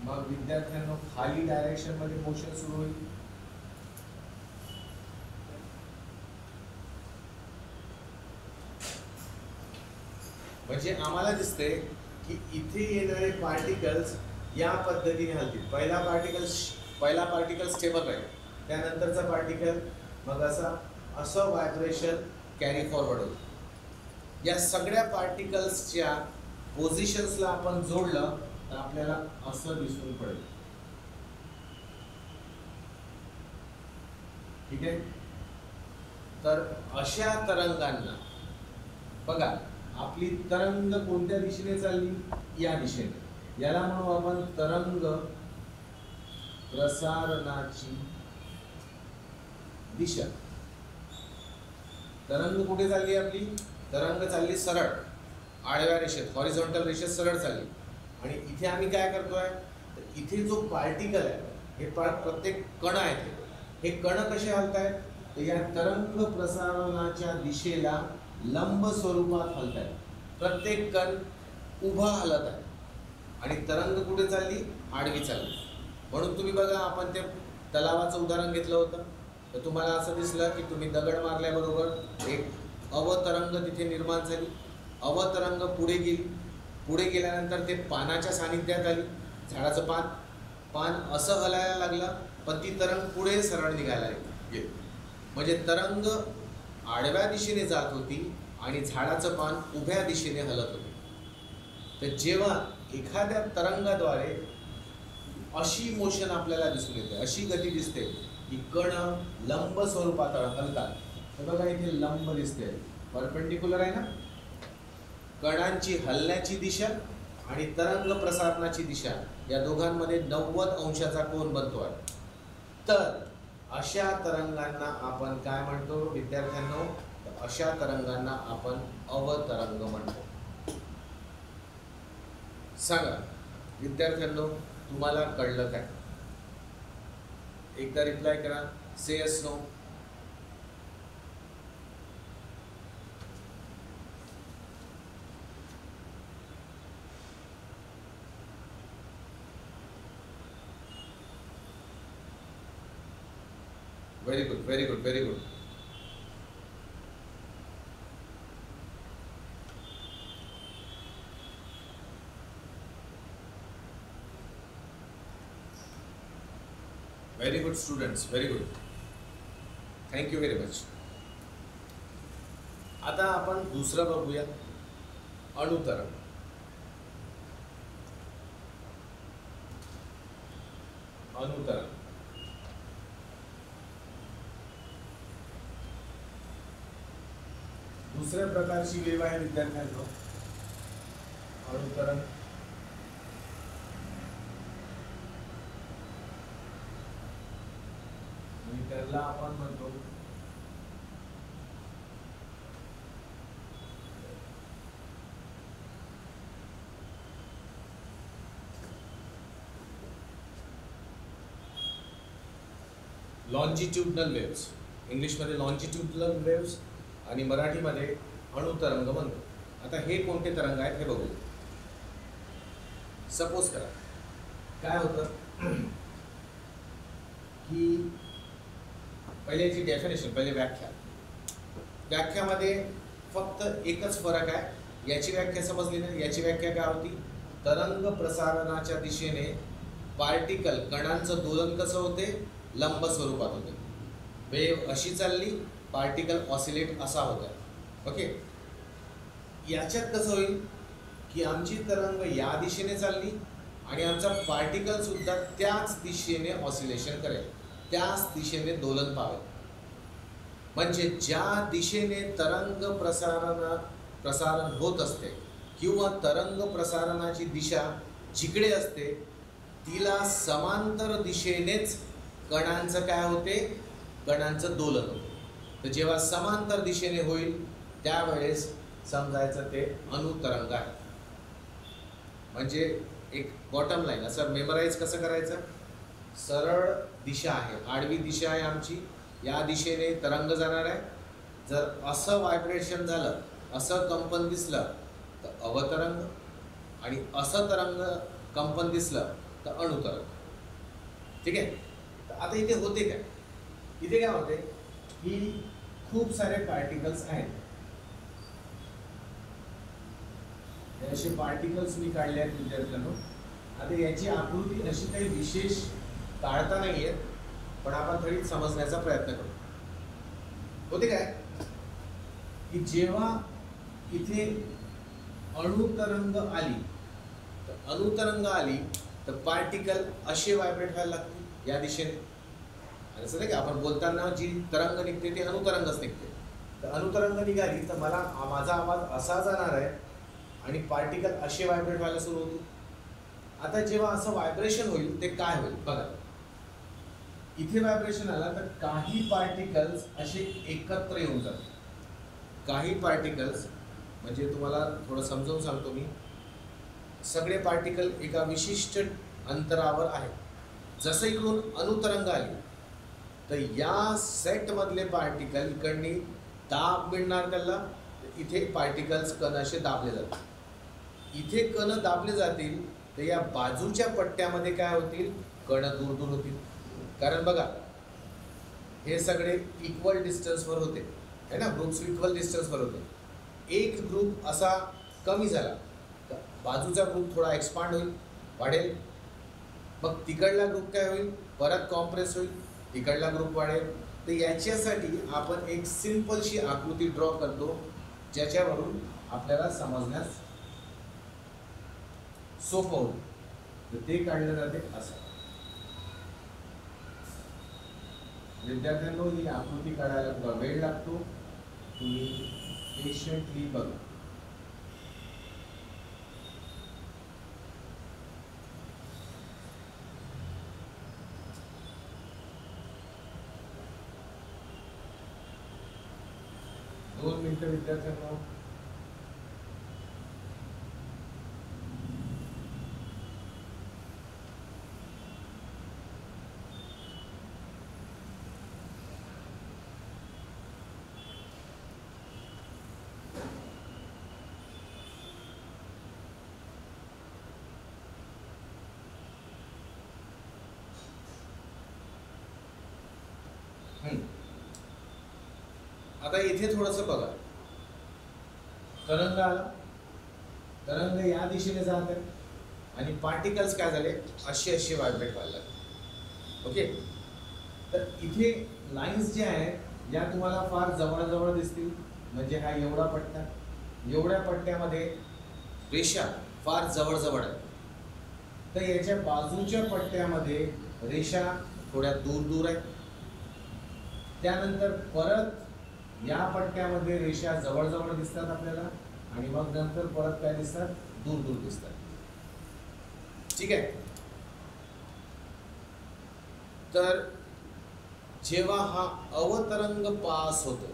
मग विद्यार्थ्यांना खाली डायरेक्शन मध्ये मोशन सुरू होईल. म्हणजे आम्हाला दिसते की इथे येणारे पार्टिकल्स या पद्धतीने हलतील. पहिला पार्टिकल स्टेबल राहील, त्यानंतरचा पार्टिकल मग असं व्हायब्रेशन कॅरी फॉरवर्ड होईल. या सगळ्या पार्टिकल्सच्या पोझिशन्सला आपण जोडलं तर आपल्याला असं दिसून पडेल. ठीक आहे, तर अशा तरंगांना बघा, आपली तरंग कोणत्या दिशेने चालली, या दिशेने, याला म्हणू आपण तरंग प्रसारणाची दिशा. तरंग कुठे चालली आपली, तरंग चालली सरळ आडव्या रेषेत, हॉरिझॉन्टल रेषेत सरळ चालली. आणि इथे आम्ही काय करतोय, तर इथे जो पार्टिकल आहे, हे प्रत्येक कण आहे, हे कण कसे हलत आहेत, तर या तरंग प्रसारणाच्या दिशेला लंब स्वरूपात हलत आहे. प्रत्येक कण उभा हलत आहे आणि तरंग कुठे चालली, आडवी चालली. म्हणून तुम्ही बघा, आपण ते तलावाचं उदाहरण घेतलं होतं, तर तुम्हाला असं दिसलं की तुम्ही दगड मारल्याबरोबर एक अवतरंग तिथे निर्माण झाली. अवतरंग पुढे गेली, पुढे गेल्यानंतर ते पानाच्या सानिध्यात आली, झाडाचं पान पान असं हलायला लागलं, पण ती तरंग पुढे सरळ निघायला गेली. म्हणजे तरंग आडव्या दिशेने जात होती आणि झाडाचं पान उभ्या दिशेने हलत होते. तर जेव्हा एखाद्या तरंगाद्वारे अशी मोशन आपल्याला दिसून येते, अशी गती दिसते की कण लंब स्वरूपात हलतात. तर बघा इथे लंब दिसते, परपेंडिक्युलर आहे ना. कणांची हलण्याची दिशा आणि तरंग प्रसारणाची दिशा या दोघांमध्ये 90 अंशाचा कोन बनतो आहे. तर अशा तरंगांना आपण काय म्हणतो विद्यार्थ्यांनो? अशा तरंगांना आपण अवतरंग म्हणतो. सांगा विद्यार्थ्यांनो, तुम्हाला कळलं काय? एकदा रिप्लाय करा, say yes no. Very good, very good, very good. Very good students, very good. Thank you very much. आता आपण दुसरं बघूया, अणुतरंग. अणुतरंग दुसऱ्या प्रकारची वेव आहे विद्यार्थ्यांनो, अणुतरंग. त्याला आपण म्हणतो लॉन्जिट्युडनल वेव्स. इंग्लिशमध्ये लॉन्जिट्युडनल वेव्स आणि मराठीमध्ये अणुतरंग म्हणतो. आता हे कोणते तरंग आहेत हे बघू. सपोज करा काय होतं की पहिल्याची डेफिनेशन, पहिले व्याख्यामध्ये फक्त एकच फरक आहे. याची व्याख्या समजली ना? याची व्याख्या काय होती? तरंग प्रसारणाच्या दिशेने पार्टिकल कणांचं दोलन कसं होते? लंब स्वरूपात होते. वेव अशी चालली, पार्टिकल ऑसिलेट असा होता. ओके. याच्यात कसं होईल की आमची तरंग या दिशेने चालली आणि आमचा पार्टिकल सुद्धा त्याच दिशेने ऑसिलेशन करेल, त्याच दिशेने दोलन पावेल. म्हणजे ज्या दिशेने तरंग प्रसारण होत असते किंवा तरंग प्रसारणाची दिशा जिकडे असते तिला समांतर दिशेनेच कणांचं काय होते? कणांचं दोलन होते. तर जेव्हा समांतर दिशेने होईल त्यावेळेस समजायचं ते अणुतरंग आहे. म्हणजे एक बॉटम लाईन असं मेमराईज कसं करायचं? सरळ दिशा आहे, आडवी दिशा आहे आमची, या दिशेने तरंग जाणार आहे. जर असं व्हायब्रेशन झालं, असं कंपन दिसलं तर अवतरंग, आणि असं तरंग कंपन दिसलं तर अणुतरंग. ठीक आहे. तर आता इथे होते काय? इथे काय होते की खूप सारे पार्टिकल्स आहेत. असे पार्टिकल्स मी काढले आहेत विद्यार्थ्यांनो. आता याची आकृती अशी काही विशेष काढता नाही येत, पण आपण थोडी समजण्याचा प्रयत्न करू. होते काय की जेव्हा इथे अणुतरंग आली तर पार्टिकल असे व्हायब्रेट व्हायला लागते या दिशेने. असं नाही का आपण बोलताना जी तरंग निघते ती अणुतरंगच निघते. तर अणुतरंग निघाली तर माझा आवाज असा जाणार आहे आणि पार्टिकल असे व्हायब्रेट व्हायला सुरू होते. आता जेव्हा असं व्हायब्रेशन होईल ते काय होईल बघा. इथे व्हायब्रेशन आला तर काही पार्टिकल्स असे एकत्र येऊन जातात. काही पार्टिकल्स म्हणजे तुम्हाला थोडं समजावून सांगतो मी. सगळे पार्टिकल एका विशिष्ट अंतरावर आहेत. जसं इकडून अणुतरंग आली तर या सेटमधले पार्टिकल इकडनी दाब मिळणार त्याला. इथे पार्टिकल्स कण असे दाबले जातात. इथे कण दाबले जातील तर या बाजूच्या पट्ट्यामध्ये काय होतील? कण दूर दूर होतील. कारण बघा हे सगळे इक्वल डिस्टन्सवर होते है ना, ग्रुप्स इक्वल डिस्टन्सवर होते. एक ग्रुप असा कमी झाला तर बाजूचा ग्रुप थोडा एक्सपांड होईल, वाढेल. मग तिकडला ग्रुप काय होईल, परत कॉम्प्रेस होईल, तिकडला ग्रुप वाढेल. तर याच्यासाठी आपण एक सिंपलशी आकृती ड्रॉ करतो ज्याच्यावरून आपल्याला समजण्यास सोपं होतं. तर ते काढलं जाते असं. विद्यार्थ्यांनो ही आकृती काढायला थोडा वेळ लागतो, तुम्ही पेशंटली बघा. दोन मिनिटं विद्यार्थ्यांनो. आता इथे थोडंसं बघा, तरंग आला, तरंग या दिशेने जात आहे आणि पार्टिकल्स काय झाले, असे असे व्हायब्रेट व्हायला लागले. ओके, तर इथे लाईन्स ज्या आहेत या तुम्हाला फार जवळजवळ दिसतील. म्हणजे हा एवढा पट्टा, एवढ्या पट्ट्यामध्ये रेषा फार जवळजवळ आहे. तर याच्या बाजूच्या पट्ट्यामध्ये रेषा थोड्या दूर दूर आहेत. त्यानंतर परत या पट्ट्यामध्ये रेषा जवळजवळ दिसतात आपल्याला आणि मग नंतर परत काय दिसतात, दूर दूर दिसतात. ठीक आहे. तर जेव्हा हा अवतरंग पास होतो,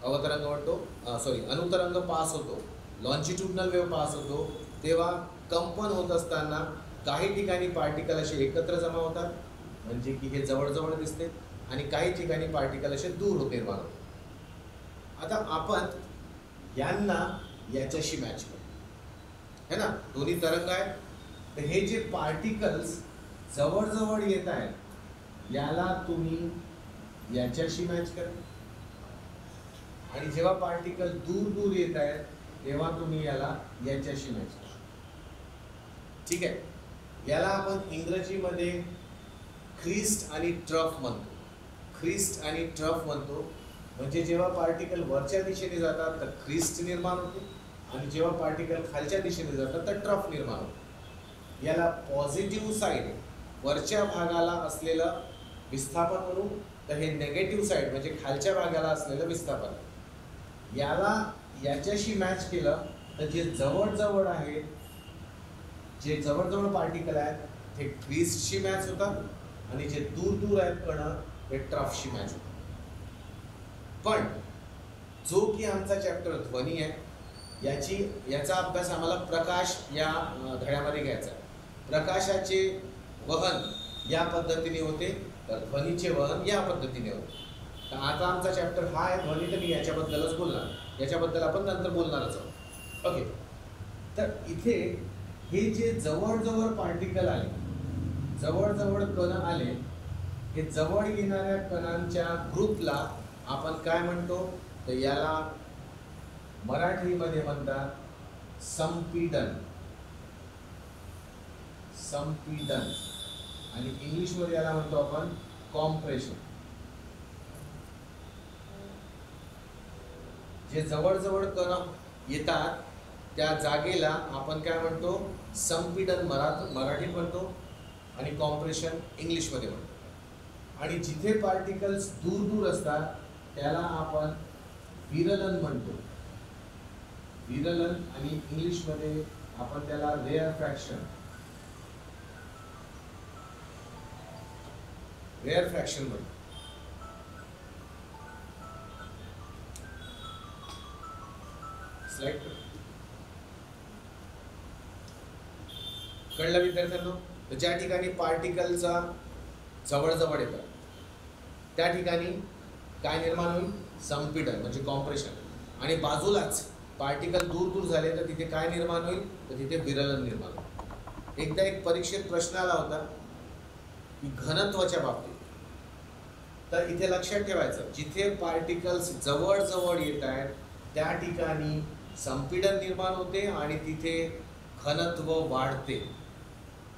अवतरंग म्हणतो सॉरी अनुतरंग पास होतो, लॉन्जिट्युडनल वेव्ह पास होतो, तेव्हा कंपन होत असताना काही ठिकाणी पार्टिकल असे एकत्र जमा होतात, म्हणजे की हे जवळजवळ दिसते, आणि काही ठिकाणी पार्टिकल असे दूर निर्माण होते. आता आपण यांना याच्याशी मॅच करू, है ना. दोन्ही तरंग आहे, तर हे जे पार्टिकल्स जवळजवळ येत आहेत याला तुम्ही याच्याशी मॅच करा, आणि जेव्हा पार्टिकल दूर दूर येत आहेत तेव्हा तुम्ही याला याच्याशी मॅच करा. ठीक आहे. याला आपण इंग्रजीमध्ये क्रिस्ट आणि ट्रफ म्हणतो. क्रिस्ट आणि ट्रफ म्हणतो. म्हणजे जेव्हा पार्टिकल वरच्या दिशेने जातात तर क्रिस्ट निर्माण होते, आणि जेव्हा पार्टिकल खालच्या दिशेने जातात तर ट्रफ निर्माण होते. याला पॉझिटिव्ह साईड वरच्या भागाला असलेलं विस्थापन म्हणू, तर हे नेगेटिव्ह साईड म्हणजे खालच्या भागाला असलेलं विस्थापन. याला याच्याशी मॅच केलं तर जे जवळजवळ आहे, जे जवळजवळ पार्टिकल आहेत ते क्रिस्टशी मॅच होतात, आणि जे दूर दूर आहेत कण हे ट्रफशी मॅच होतात. पण जो की आमचा चॅप्टर ध्वनी आहे, याचा अभ्यास आम्हाला प्रकाश या धड्यामध्ये घ्यायचा आहे. प्रकाशाचे वहन या पद्धतीने होते, तर ध्वनीचे वहन या पद्धतीने होते. तर आता आमचा चॅप्टर हा आहे ध्वनी, तर मी याच्याबद्दलच बोलणार, याच्याबद्दल आपण नंतर बोलणारच आहोत. ओके, तर इथे हे जे जवळजवळ पार्टिकल आले, जवळजवळ कण आले, हे जवळ येणाऱ्या कणांच्या ग्रुपला आपण काय म्हणतो, तर याला मराठीमध्ये म्हणतात संपीडन. संपीडन. आणि इंग्लिशमध्ये याला म्हणतो आपण कॉम्प्रेशन. जे जवळजवळ कण येतात त्या जागेला आपण काय म्हणतो, संपीडन मराठीत म्हणतो, आणि कॉम्प्रेशन इंग्लिशमध्ये म्हणतो. आणि जिथे पार्टिकल्स दूर दूर असतात त्याला आपण विरलन म्हणतो. विरलन, आणि इंग्लिशमध्ये आपण त्याला रेअरफॅक्शन, रेअरफॅक्शन म्हणतो. स्लाइड कळलं विद्यार्थ्यांनो. तर ज्या ठिकाणी पार्टिकलचा जवळजवळ येतात त्या ठिकाणी काय निर्माण होईल, संपीडन म्हणजे कॉम्प्रेशन. आणि बाजूलाच पार्टिकल दूर दूर झाले तर तिथे काय निर्माण होईल, तर तिथे विरलन निर्माण होईल. एकदा एक परीक्षेत प्रश्न आला होता की घनत्वाच्या बाबतीत, तर इथे लक्षात ठेवायचं, जिथे पार्टिकल्स जवळजवळ येत आहेत त्या ठिकाणी संपीडन निर्माण होते आणि तिथे घनत्व वाढते.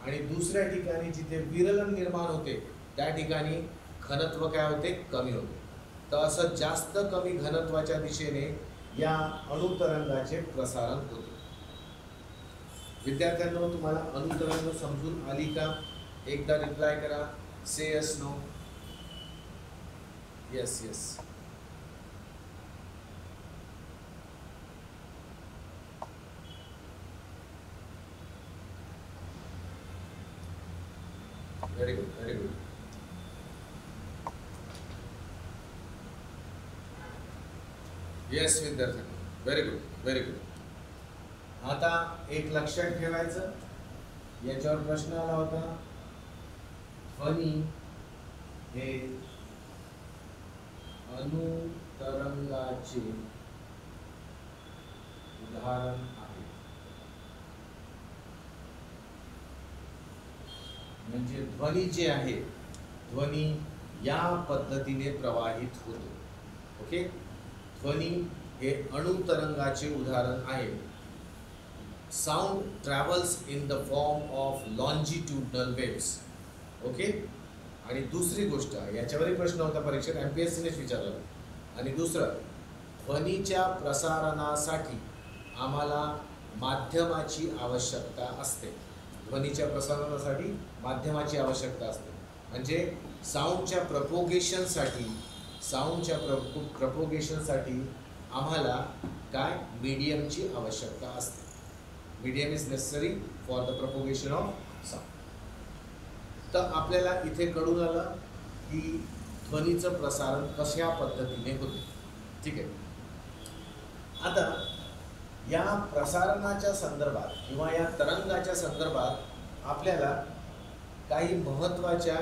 आणि दुसऱ्या ठिकाणी जिथे विरलन निर्माण होते त्या ठिकाणी घनत्व काय होते, कमी होते. तर असं जास्त कमी घनत्वाच्या दिशेने या अणुतरंगाचे प्रसारण होते. विद्यार्थ्यांनो, तुम्हाला अणुतरंग समजून आली का? एकदा रिप्लाय करा, say yes no. Yes yes. Very good, very good. Yes विद्यार्थ्यांनो, व्हेरी गुड, व्हेरी गुड. आता एक लक्षात ठेवायचं, याच्यावर प्रश्न आला होता, ध्वनी हे अणुतरंगाचे उदाहरण आहे. म्हणजे ध्वनी जे आहे, ध्वनी या पद्धतीने प्रवाहित होतो. ओके, ध्वनी हे अणुतरंगाचे उदाहरण आहे. Sound travels in the form of longitudinal waves. Okay. आणि दुसरी गोष्ट, याच्यावरही प्रश्न होता परीक्षेत, MPSCनेच विचारला. आणि दुसरं, ध्वनीच्या प्रसारणासाठी आम्हाला माध्यमाची आवश्यकता असते. ध्वनीच्या प्रसारणासाठी माध्यमाची आवश्यकता असते. म्हणजे साऊंडच्या प्रपोगेशनसाठी आम्हाला काय, मीडियमची आवश्यकता असते. Medium is necessary for the propagation of sound. तर आपल्याला इथे कळून आलं की ध्वनीचं प्रसारण कशा पद्धतीने होते. ठीक आहे. आता या प्रसारणाच्या संदर्भात किंवा या तरंगाच्या संदर्भात आपल्याला काही महत्त्वाच्या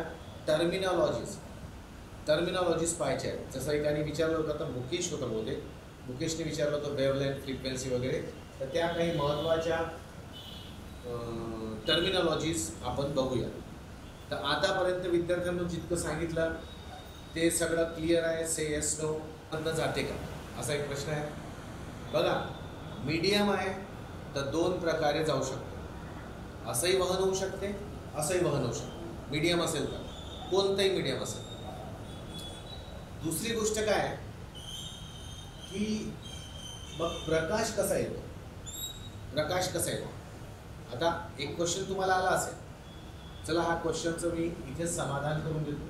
टर्मिनॉलॉजीज पाहायच्या आहेत. जसं एकाने विचारलं होतं, तर मुकेश होतं बहुतेक, मुकेशने विचारलं होतं वेव्हलेंथ, फ्रिक्वेन्सी वगैरे. तर त्या काही महत्त्वाच्या टर्मिनॉलॉजीज आपण बघूया. तर आतापर्यंत विद्यार्थ्यांना जितकं सांगितलं ते सगळं क्लिअर आहे. से येस नो मधनं जाते का, असा एक प्रश्न आहे. बघा, मीडियम आहे तर दोन प्रकारे जाऊ शकते. असंही वहन होऊ शकते, असंही वहन होऊ शकते. मीडियम असेल तर कोणतंही मीडियम असेल. दुसरी गोष्ट काय की मग प्रकाश कसा येतो, आता एक क्वेश्चन तुम्हाला आला असेल. चला, हा क्वेश्चनचं मी इथेच समाधान करून देतो.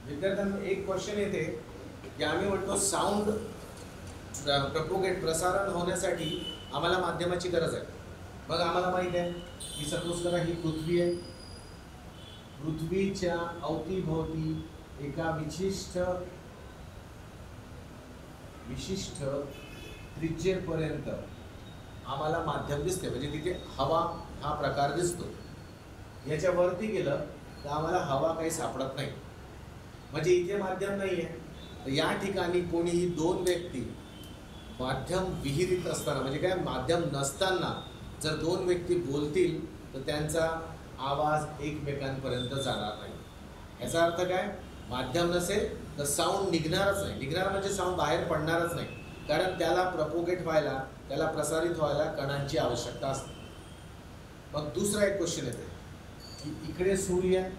विद्यार्थ्यांना एक क्वेश्चन येते की आम्ही म्हणतो साऊंड प्रसारण होण्यासाठी आम्हाला माध्यमाची गरज आहे. मग आम्हाला माहित आहे की सपोज करा ही पृथ्वी आहे. पृथ्वीच्या अवतीभोवती एका विशिष्ट त्रिज्येपर्यंत आम्हाला माध्यम दिसते. म्हणजे तिथे हवा हा प्रकार दिसतो. याच्या वरती गेलं तर आम्हाला हवा काही सापडत नाही. म्हणजे इथे माध्यम नाही आहे. तर या ठिकाणी कोणीही दोन व्यक्ती माध्यम विहिरीत असताना, म्हणजे काय, माध्यम नसताना जर दोन व्यक्ती बोलतील तर त्यांचा आवाज एकमेकांपर्यंत जाणार नाही. याचा अर्थ काय, माध्यम नसेल तर साऊंड निघणारच नाही. निघणार म्हणजे साऊंड बाहेर पडणारच नाही. कारण त्याला प्रपोगेट व्हायला, त्याला प्रसारित व्हायला कणांची आवश्यकता असते. मग दुसरा एक क्वेश्चन येते की इकडे सूर्य आहे.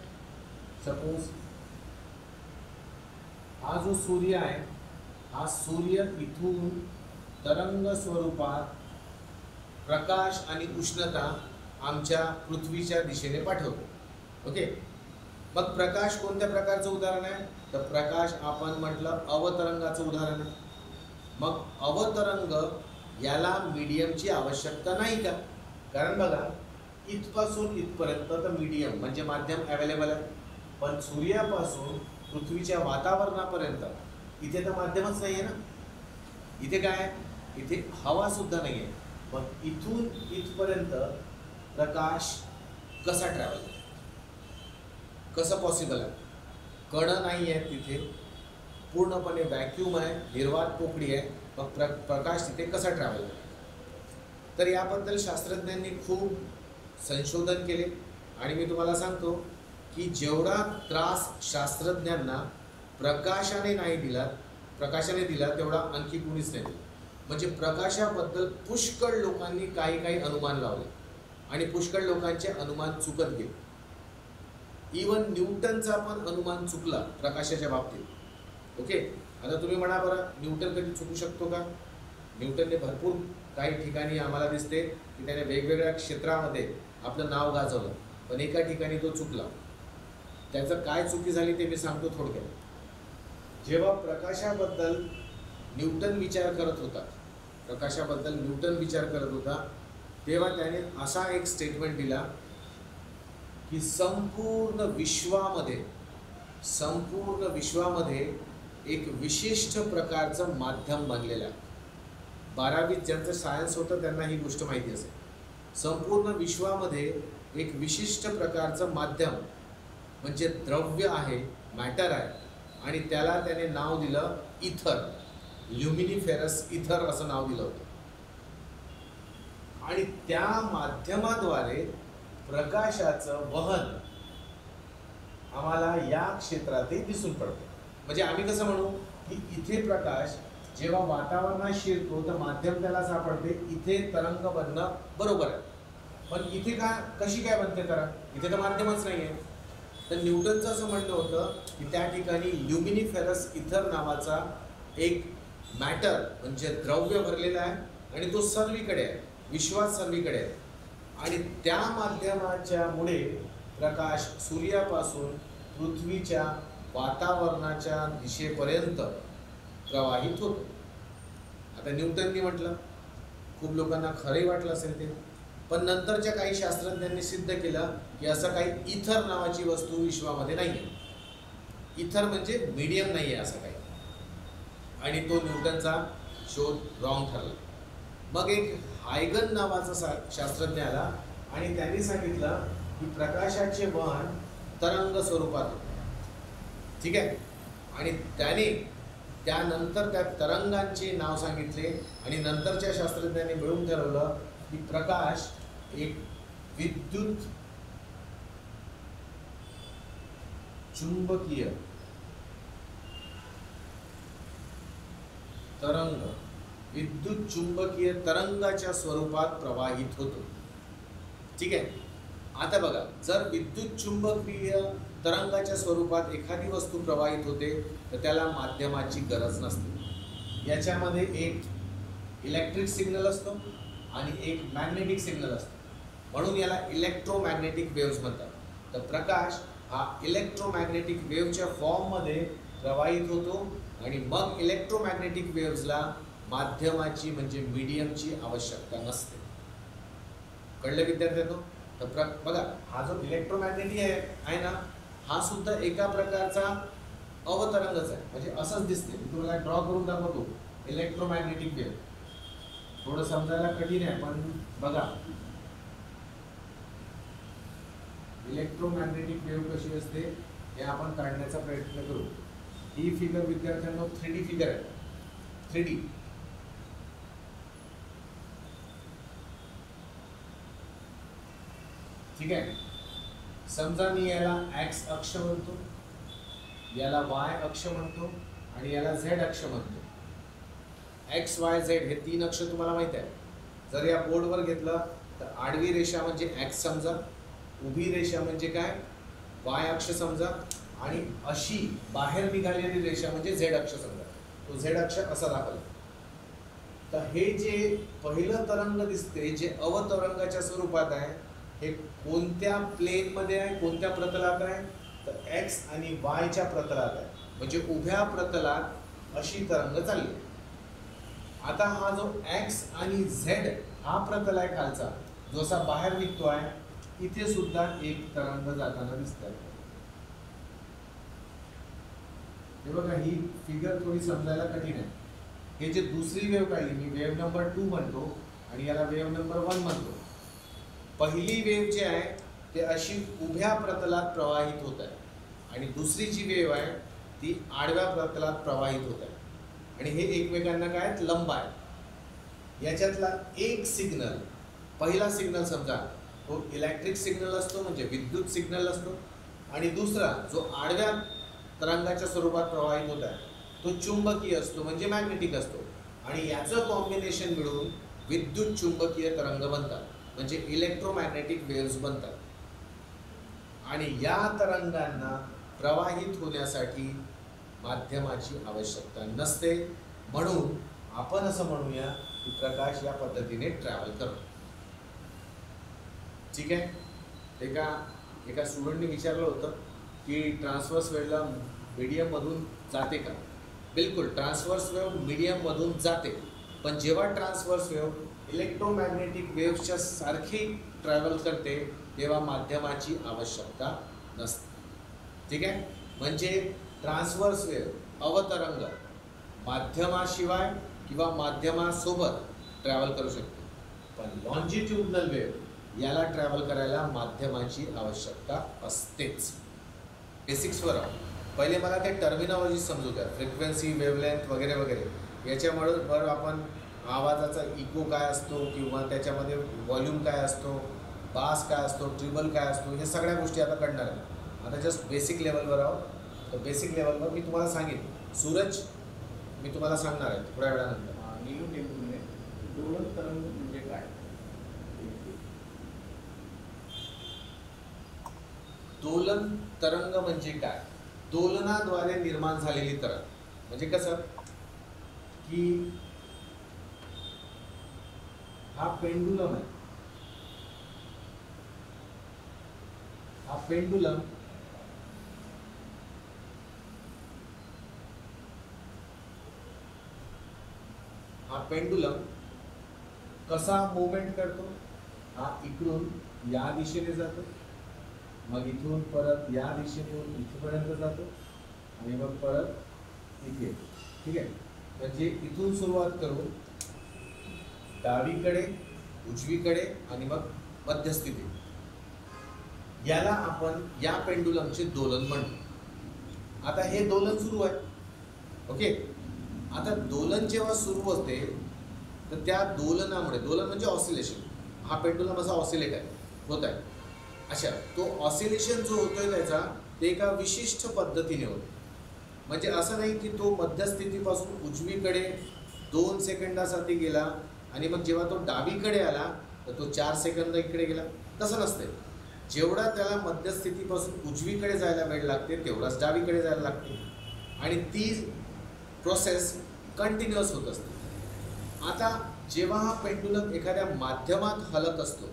सपोज हा जो सूर्य आहे, हा सूर्य इथून तरंग स्वरूपात प्रकाश आणि उष्णता आमच्या पृथ्वीच्या दिशेने पाठवतो. ओके. मग प्रकाश कोणत्या प्रकारचं उदाहरण आहे, तर प्रकाश आपण म्हटलं अवतरंगाचं उदाहरण आहे. मग अवतरंग याला मीडियमची आवश्यकता नाही का, कारण बघा इथपासून इथपर्यंत तर मीडियम म्हणजे माध्यम अवेलेबल आहे. पण सूर्यापासून पृथ्वीच्या वातावरणापर्यंत इथे तर माध्यमच नाही आहे ना. इथे काय, इथे हवा सुद्धा नाही आहे. मग इथून इथपर्यंत प्रकाश कसा ट्रॅव्हल, कसं पॉसिबल आहे. कण नाही आहे तिथे, पूर्णपणे व्हॅक्यूम आहे, निर्वात पोकळी आहे. मग प्रकाश तिथे कसा ट्रॅव्हल आहे. तर याबद्दल शास्त्रज्ञांनी खूप संशोधन केले. आणि मी तुम्हाला सांगतो की जेवढा त्रास शास्त्रज्ञांना प्रकाशाने नाही दिला प्रकाशाने दिला तेवढा आणखी कुणीच नाही दिला. म्हणजे प्रकाशाबद्दल पुष्कळ लोकांनी काही काही अनुमान लावले आणि पुष्कळ लोकांचे अनुमान चुकत गेले. इवन न्यूटनचा पण अनुमान चुकला प्रकाशाच्या बाबतीत. ओके, आता तुम्ही म्हणा बरं न्यूटन कधी चुकू शकतो का? न्यूटनने भरपूर काही ठिकाणी आम्हाला दिसते की त्याने वेगवेगळ्या क्षेत्रामध्ये आपलं नाव गाजवलं, पण एका ठिकाणी तो चुकला. त्याचं काय चुकी झाली ते मी सांगतो थोडक्यात. जेव्हा प्रकाशाबद्दल न्यूटन विचार करत होता तेव्हा त्याने असा एक स्टेटमेंट दिला की संपूर्ण विश्वामध्ये एक विशिष्ट प्रकारचं माध्यम बनलेलं आहे. 12वीत ज्यांचं सायन्स होतं त्यांना ही गोष्ट माहिती असेल. संपूर्ण विश्वामध्ये एक विशिष्ट प्रकारचं माध्यम म्हणजे द्रव्य आहे, मॅटर आहे, आणि त्याला त्याने नाव दिलं इथर. ल्युमिनिफेरस इथर असं नाव दिलं होतं. आणि त्या माध्यमाद्वारे प्रकाशाचं वहन आम्हाला या क्षेत्रातही दिसून पडतं. म्हणजे आम्ही कसं म्हणू की इथे प्रकाश जेव्हा वातावरणात शिरतो तर माध्यम त्याला सापडते, इथे तरंग बनणं बरोबर आहे. पण इथे कशी काय बनते तरंग? इथे तर माध्यमच नाही आहे. तर न्यूटनचं असं म्हणणं होतं की त्या ठिकाणी ल्युमिनिफेरस इथर नावाचा एक मॅटर म्हणजे द्रव्य भरलेला आहे आणि तो सर्वीकडे आहे, विश्वात सर्वीकडे आहे. आणि त्या माध्यमाच्या मुळे प्रकाश सूर्यापासून पृथ्वीच्या वातावरणाच्या दिशेपर्यंत प्रवाहित होतो. आता न्यूटननी म्हटलं, खूप लोकांना खरंही वाटलं असेल ते, पण नंतरच्या काही शास्त्रज्ञांनी सिद्ध केलं की असं काही इथर नावाची वस्तू विश्वामध्ये नाही आहे. इथर म्हणजे मीडियम नाही आहे असं काही. आणि तो न्यूटनचा शोध रॉंग ठरला. मग एक हायगन नावाचा शास्त्रज्ञ आला आणि त्यांनी सांगितलं की प्रकाशाचे वहन तरंग स्वरूपात होते. ठीक आहे. आणि त्यानंतर त्या तरंगांचे नाव सांगितले आणि नंतरच्या शास्त्रज्ञांनी मिळून ठरवलं की प्रकाश एक विद्युत चुंबकीय तरंगाच्या स्वरूपात प्रवाहित होतो. ठीक आहे. आता बघा, जर विद्युत चुंबकीय तरंगाच्या स्वरूपात एखादी वस्तू प्रवाहित होते तर त्याला माध्यमाची गरज नसते. याच्यामध्ये एक इलेक्ट्रिक सिग्नल असतो आणि एक मॅग्नेटिक सिग्नल असतो, म्हणून याला इलेक्ट्रोमॅग्नेटिक वेव्हज म्हणतात. तर प्रकाश हा इलेक्ट्रोमॅग्नेटिक वेव्हच्या फॉर्ममध्ये प्रवाहित होतो आणि मग इलेक्ट्रोमॅग्नेटिक वेव्हजला माध्यमाची म्हणजे मीडियमची आवश्यकता नसते. कळलं विद्यार्थ्यांनो? तर बघा, हा जो इलेक्ट्रोमॅग्नेटिक आहे ना, हा सुद्धा एका प्रकारचा अवतरंगच आहे. म्हणजे असंच दिसते. मी तुम्हाला ड्रॉ करून दाखवतो इलेक्ट्रोमॅग्नेटिक वेव्ह. थोडं समजायला कठीण आहे पण बघा, इलेक्ट्रोमॅग्नेटिक वेव्ह कशी असते हे आपण काढण्याचा प्रयत्न करू. ही फिगर विद्यार्थ्यांना 3D फिगर आहे. 3D. ठीक आहे. समजा मी याला एक्स अक्ष म्हणतो, याला वाय अक्ष म्हणतो आणि याला झेड अक्ष म्हणतो. एक्स वाय झेड हे 3 अक्ष तुम्हाला माहित आहे. जर या बोर्डवर घेतलं तर आडवी रेषा म्हणजे एक्स समजा, उभी रेषा म्हणजे काय वाय अक्ष समजा, आणि अशी बाहेर निघालेली रेषा म्हणजे झेड अक्ष समजा. तो झेड अक्ष असा दाखवला. तर हे जे पहिलं तरंग दिसते जे अवतरंगाच्या स्वरूपात आहे, हे कोणत्या प्लेनमध्ये आहे, कोणत्या प्रतलात आहे? तर एक्स आणि वायच्या प्रतलात आहे. म्हणजे उभ्या प्रतलात अशी तरंग चालली. आता हा जो एक्स आणि झेड हा प्रतल आहे खालचा, जो असा बाहेर निघतो आहे, इथे सुद्धा एक तरंग जाताना दिसत आहे. हे बघा, ही फिगर थोडी समजायला कठीण आहे. हे जे दुसरी वेव्ह काढली, मी वेव्ह नंबर 2 म्हणतो आणि याला वेव्ह नंबर 1 म्हणतो. पहिली वेव्ह जी आहे ते अशी उभ्या प्रतलात प्रवाहित होत आहे आणि दुसरी जी वेव्ह आहे ती आडव्या प्रतलात प्रवाहित होत आहे. आणि हे एकमेकांना काय लंब आहे. याच्यातला एक सिग्नल, पहिला सिग्नल समजा तो इलेक्ट्रिक सिग्नल असतो म्हणजे विद्युत सिग्नल असतो, आणि दुसरा जो आडव्या तरंगाच्या स्वरूपात प्रवाहित होत आहे तो चुंबकीय असतो म्हणजे मॅग्नेटिक असतो, आणि याचं कॉम्बिनेशन मिळून विद्युत चुंबकीय तरंग बनतात म्हणजे इलेक्ट्रोमॅग्नेटिक वेव्हज बनतात. आणि या तरंगांना प्रवाहित होण्यासाठी माध्यमाची आवश्यकता नसते, म्हणून आपण असं म्हणूया की प्रकाश या पद्धतीने ट्रॅव्हल करतो. ठीक आहे. एका स्टुडंटने विचारलं होतं की ट्रान्सव्हर्स वेव्हला मीडियममधून जाते का? बिलकुल, ट्रान्सव्हर्स वेव्ह मीडियममधून जाते, पण जेव्हा ट्रान्सव्हर्स वेव्ह इलेक्ट्रोमॅग्नेटिक वेव्हच्या सारखी ट्रॅव्हल करते तेव्हा माध्यमाची आवश्यकता नसते. ठीक आहे. म्हणजे ट्रान्सव्हर्स वेव्ह अवतरंग माध्यमाशिवाय किंवा माध्यमासोबत ट्रॅव्हल करू शकते, पण लॉन्जिट्युडनल वेव्ह याला ट्रॅव्हल करायला माध्यमाची आवश्यकता असतेच. बेसिक्सवर पहिले मला ते टर्मिनॉलॉजी समजू द्या, फ्रिक्वेन्सी, वेव्हलेंथ वगैरे वगैरे. याच्यामुळे आपण आवाजाचा इको काय असतो किंवा त्याच्यामध्ये व्हॉल्यूम काय असतो, बास काय असतो, ट्रिबल काय असतो, हे सगळ्या गोष्टी आता कळणार आहे. आता जस्ट बेसिक लेवलवर आहोत. तर बेसिक लेवलवर मी तुम्हाला सांगेन. सूरज, मी तुम्हाला सांगणार आहे थोड्या वेळानंतर. दोलन तरंग म्हणजे काय? दोलन तरंग म्हणजे काय? दोलनाद्वारे निर्माण झालेली तरंग म्हणजे कसं की हा पेंडुलम आहे. हा पेंडुलम कसा मूवमेंट करतो? हा इकडून या दिशेने जातो, मग इथून परत या दिशेने इथपर्यंत जातो आणि मग परत इथे. ठीक आहे. म्हणजे इथून सुरुवात करून डावीकडे, उजवीकडे आणि मग मध्यस्थिती. याला आपण या पेंडुलमचे दोलन म्हणतो. आता हे दोलन सुरू आहे. ओके. आता दोलन जेव्हा सुरू होते तर त्या दोलनामुळे, दोलन म्हणजे ऑसिलेशन, हा पेंडुलम असा ऑसिलेट आहे, होत आहे. अच्छा, तो ऑसिलेशन जो होतोय त्याचा ते एका विशिष्ट पद्धतीने होतो. म्हणजे असं नाही की तो मध्यस्थितीपासून उजवीकडे 2 सेकंदासाठी गेला आणि मग जेव्हा तो डावीकडे आला तर तो 4 सेकंद इकडे गेला, तसं नसते. जेवढा त्याला मध्यस्थितीपासून उजवीकडे जायला वेळ लागते तेवढाच डावीकडे जायला लागते, आणि ती प्रोसेस कंटिन्युअस होत असते. आता जेव्हा हा पेंडुलम एखाद्या माध्यमात हलत असतो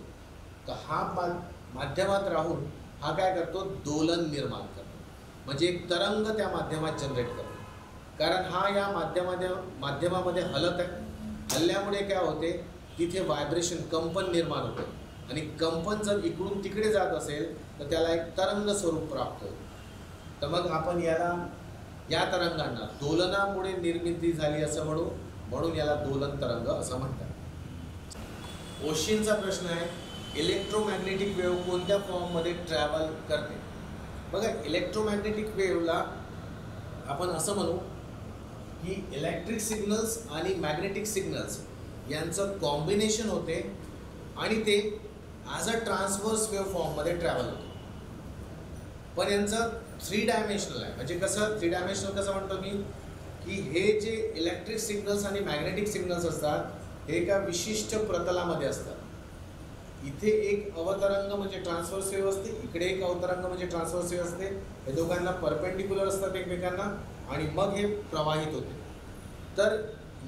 तर हा माध्यमात राहून हा काय करतो? दोलन निर्माण करतो, म्हणजे एक तरंग त्या माध्यमात जनरेट करतो. कारण हा या माध्यमामध्ये हलत आहे. हल्ल्यामुळे काय होते? तिथे व्हायब्रेशन, कंपन निर्माण होते, आणि कंपन जर इकडून तिकडे जात असेल तर त्याला एक तरंग स्वरूप प्राप्त होतं. तर मग आपण या तरंगांना दोलनामुळे निर्मिती झाली असं म्हणून याला दोलन तरंग असं म्हणतात. ओशिनचा प्रश्न आहे, इलेक्ट्रोमॅग्नेटिक वेव्ह कोणत्या फॉर्ममध्ये ट्रॅव्हल करते? बघा, इलेक्ट्रोमॅग्नेटिक वेव्हला आपण असं म्हणू की इलेक्ट्रिक सिग्नल्स आणि मॅग्नेटिक सिग्नल्स यांचं कॉम्बिनेशन होते आणि ते ॲज अ ट्रान्सव्हर्स वेव्ह फॉर्ममध्ये ट्रॅव्हल होते. पण यांचं 3 डायमेन्शनल आहे. म्हणजे कसं 3 डायमेन्शनल कसं म्हणतो मी, की हे जे इलेक्ट्रिक सिग्नल्स आणि मॅग्नेटिक सिग्नल्स असतात हे एका विशिष्ट प्रतलामध्ये असतात. इथे एक अवतरंग म्हणजे ट्रान्सव्हर्स वेव्ह असते, इकडे एक अवतरंग म्हणजे ट्रान्सव्हर्स वेव्ह असते. हे दोघांना परपेंडिक्युलर असतात एकमेकांना, आणि मग हे प्रवाहित होते. तर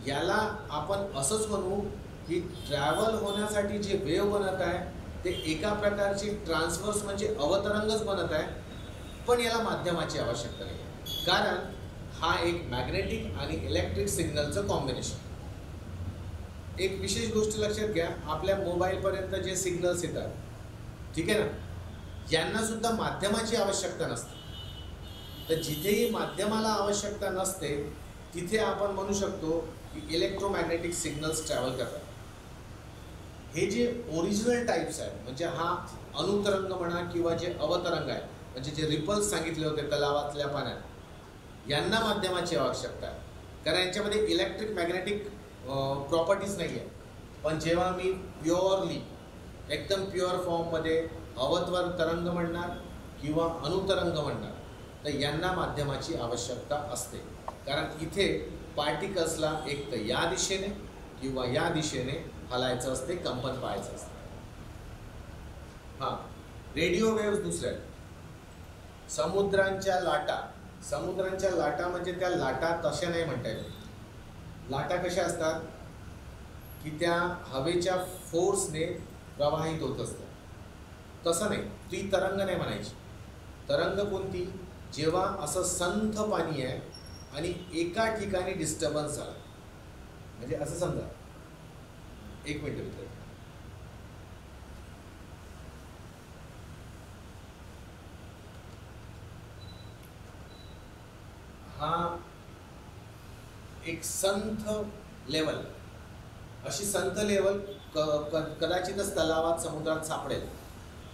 याला आपण असंच म्हणू की ट्रॅव्हल होण्यासाठी जे वेव्ह बनत आहे ते एका प्रकारची ट्रान्सव्हर्स म्हणजे अवतरंगच बनत आहे, पण याला माध्यमाची आवश्यकता नाही, कारण हा एक मॅग्नेटिक आणि इलेक्ट्रिक सिग्नलचं कॉम्बिनेशन. एक विशेष गोष्ट लक्षात घ्या, आपल्या मोबाईलपर्यंत जे सिग्नल्स येतात, ठीक आहे ना, यांना सुद्धा माध्यमाची आवश्यकता नसते. तर जिथेही माध्यमाला आवश्यकता नसते तिथे आपण म्हणू शकतो की इलेक्ट्रोमॅग्नेटिक सिग्नल्स ट्रॅव्हल करतात. हे जे ओरिजिनल टाईप्स आहेत, म्हणजे हा अनुतरंग म्हणा किंवा जे अवतरंग आहे, म्हणजे जे रिपल्स सांगितले होते तलावातल्या पाण्यात, यांना माध्यमाची आवश्यकता आहे, कारण यांच्यामध्ये इलेक्ट्रिक मॅग्नेटिक प्रॉपर्टीज नाही आहे. पण जेव्हा मी प्युअरली एकदम प्युअर फॉर्ममध्ये अवतरण तरंग म्हणणार किंवा अनुतरंग म्हणणार, तर यांना माध्यमाची आवश्यकता असते, कारण इथे पार्टिकल्सला एक तर या दिशेने किंवा या दिशेने हलायचं असते, कंपन पाहायचं असते. हां, रेडिओ वेव्ह दुसऱ्या, समुद्रांच्या लाटा म्हणजे त्या लाटा तशा नाही म्हणता येत. लाटा कशा असतात की त्या हवेच्या फोर्सने प्रवाहित होत असतात. तसं नाही, ती तरंग नाही म्हणायची. तरंग कोणती? जेव्हा असं संथ पाणी आहे आणि एका ठिकाणी डिस्टर्बन्स झाला, म्हणजे असं समजा, एक मिनिट मित्र, हा एक संथ लेवल, अशी संथ लेवल कदाचितच तलावात समुद्रात सापडेल,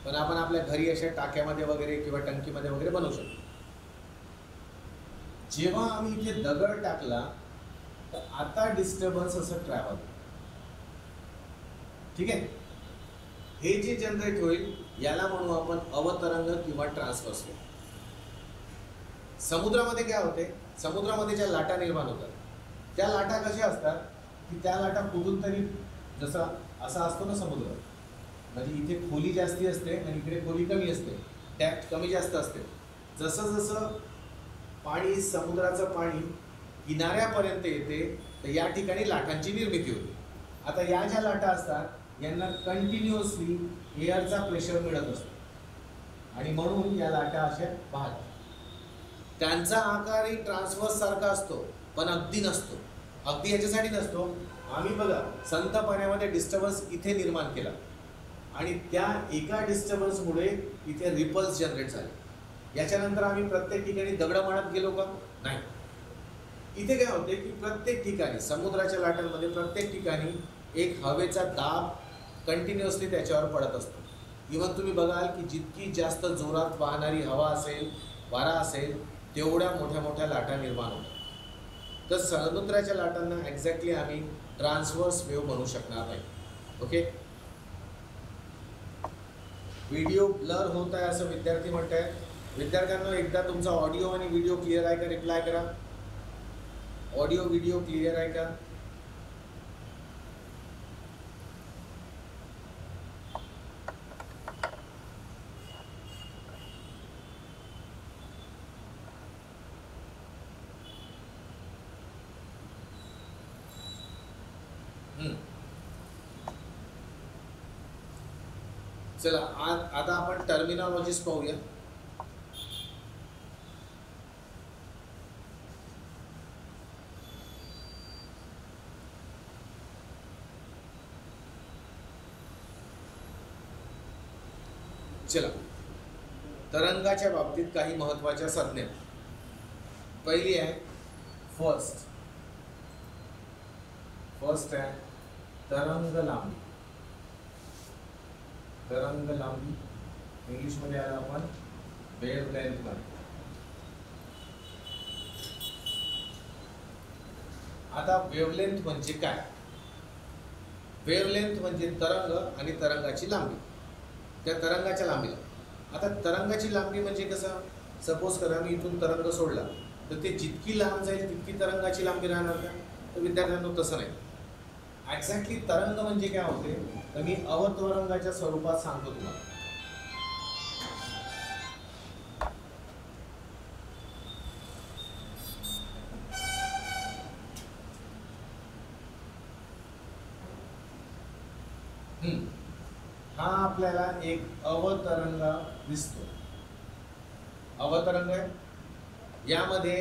पण आपण आपल्या घरी अशा टाक्यामध्ये वगैरे किंवा टंकीमध्ये वगैरे बनवू शकतो. जेव्हा आम्ही इथे दगड टाकला तर आता डिस्टर्बन्स असं ट्रॅव्हल, ठीक आहे. हे जे जनरेट होईल याला म्हणू आपण अवतरंग किंवा ट्रान्सव्हर्स वेव्ह. समुद्रामध्ये काय होते? समुद्रामध्ये ज्या लाटा निर्माण होतात त्या लाटा कशा असतात की त्या लाटा कुठून तरी, जसा असा असतो ना समुद्र, म्हणजे इथे खोली जास्ती असते आणि इकडे खोली कमी असते, डेप्थ कमी जास्त असते. जसं जसं पाणी, समुद्राचं पाणी किनाऱ्यापर्यंत येते तर या ठिकाणी लाटांची निर्मिती होते. आता या ज्या लाटा असतात यांना कंटिन्युअसली एअरचा प्रेशर मिळत असतो आणि म्हणून या लाटा अशा वाहतात. त्यांचा आकारही ट्रान्सव्हर्स सारखा असतो, पण अगदी नसतो. अगदी याच्यासाठी नसतो. आम्ही बघा संथ पाण्यामध्ये डिस्टर्बन्स इथे निर्माण केला आणि त्या एका डिस्टर्बन्समुळे इथे रिपल्स जनरेट झाले. याच्यानंतर आम्ही प्रत्येक ठिकाणी दगड मारत गेलो का? नाही. इथे काय होते की प्रत्येक ठिकाणी समुद्राच्या लाटांमध्ये प्रत्येक ठिकाणी एक हवेचा दाब कंटिन्युअसली त्याच्यावर पडत असतो. इव्हन तुम्ही बघाल की जितकी जास्त जोरात वाहणारी हवा असेल, वारा असेल, तेवढ्या मोठ्या मोठ्या लाटा निर्माण होतात. तर समुद्राच्या लाटांना एक्झॅक्टली आम्ही ट्रान्सव्हर्स वेव्ह म्हणू शकणार नाही. ओके, व्हिडिओ ब्लर होत आहे असं विद्यार्थी म्हणत आहेत. विद्यार्थ्यांना एकदा तुमचा ऑडिओ आणि व्हिडिओ क्लिअर आहे का? रिप्लाय करा. ऑडिओ व्हिडिओ क्लिअर आहे का? चला आता आपण टर्मिनॉलॉजीज पाहूया. चला, तरंगाच्या बाबतीत काही महत्त्वाच्या संज्ञा. पहिली आहे फर्स्ट आहे तरंग लांबी. तरंग लांबी इंग्लिशमध्ये आला आपण वेव्हलेंथ मध्ये. आता वेव्हलेंथ म्हणजे काय? वेव्हलेंथ म्हणजे तरंग आणि तरंगाची लांबी. त्या तरंगाच्या लांबीला, आता तरंगाची लांबी म्हणजे कसं? सपोज करा मी इथून तरंग सोडला तर ते जितकी लांब जाईल तितकी तरंगाची लांबी राहणार का? तर विद्यार्थ्यांनो तसं नाही. एक्झॅक्टली तरंग म्हणजे काय होते तर मी अवतरंगाच्या स्वरूपात सांगतो तुम्हाला. हा आपल्याला एक अवतरंग दिसतो. अवतरंग आहे, यामध्ये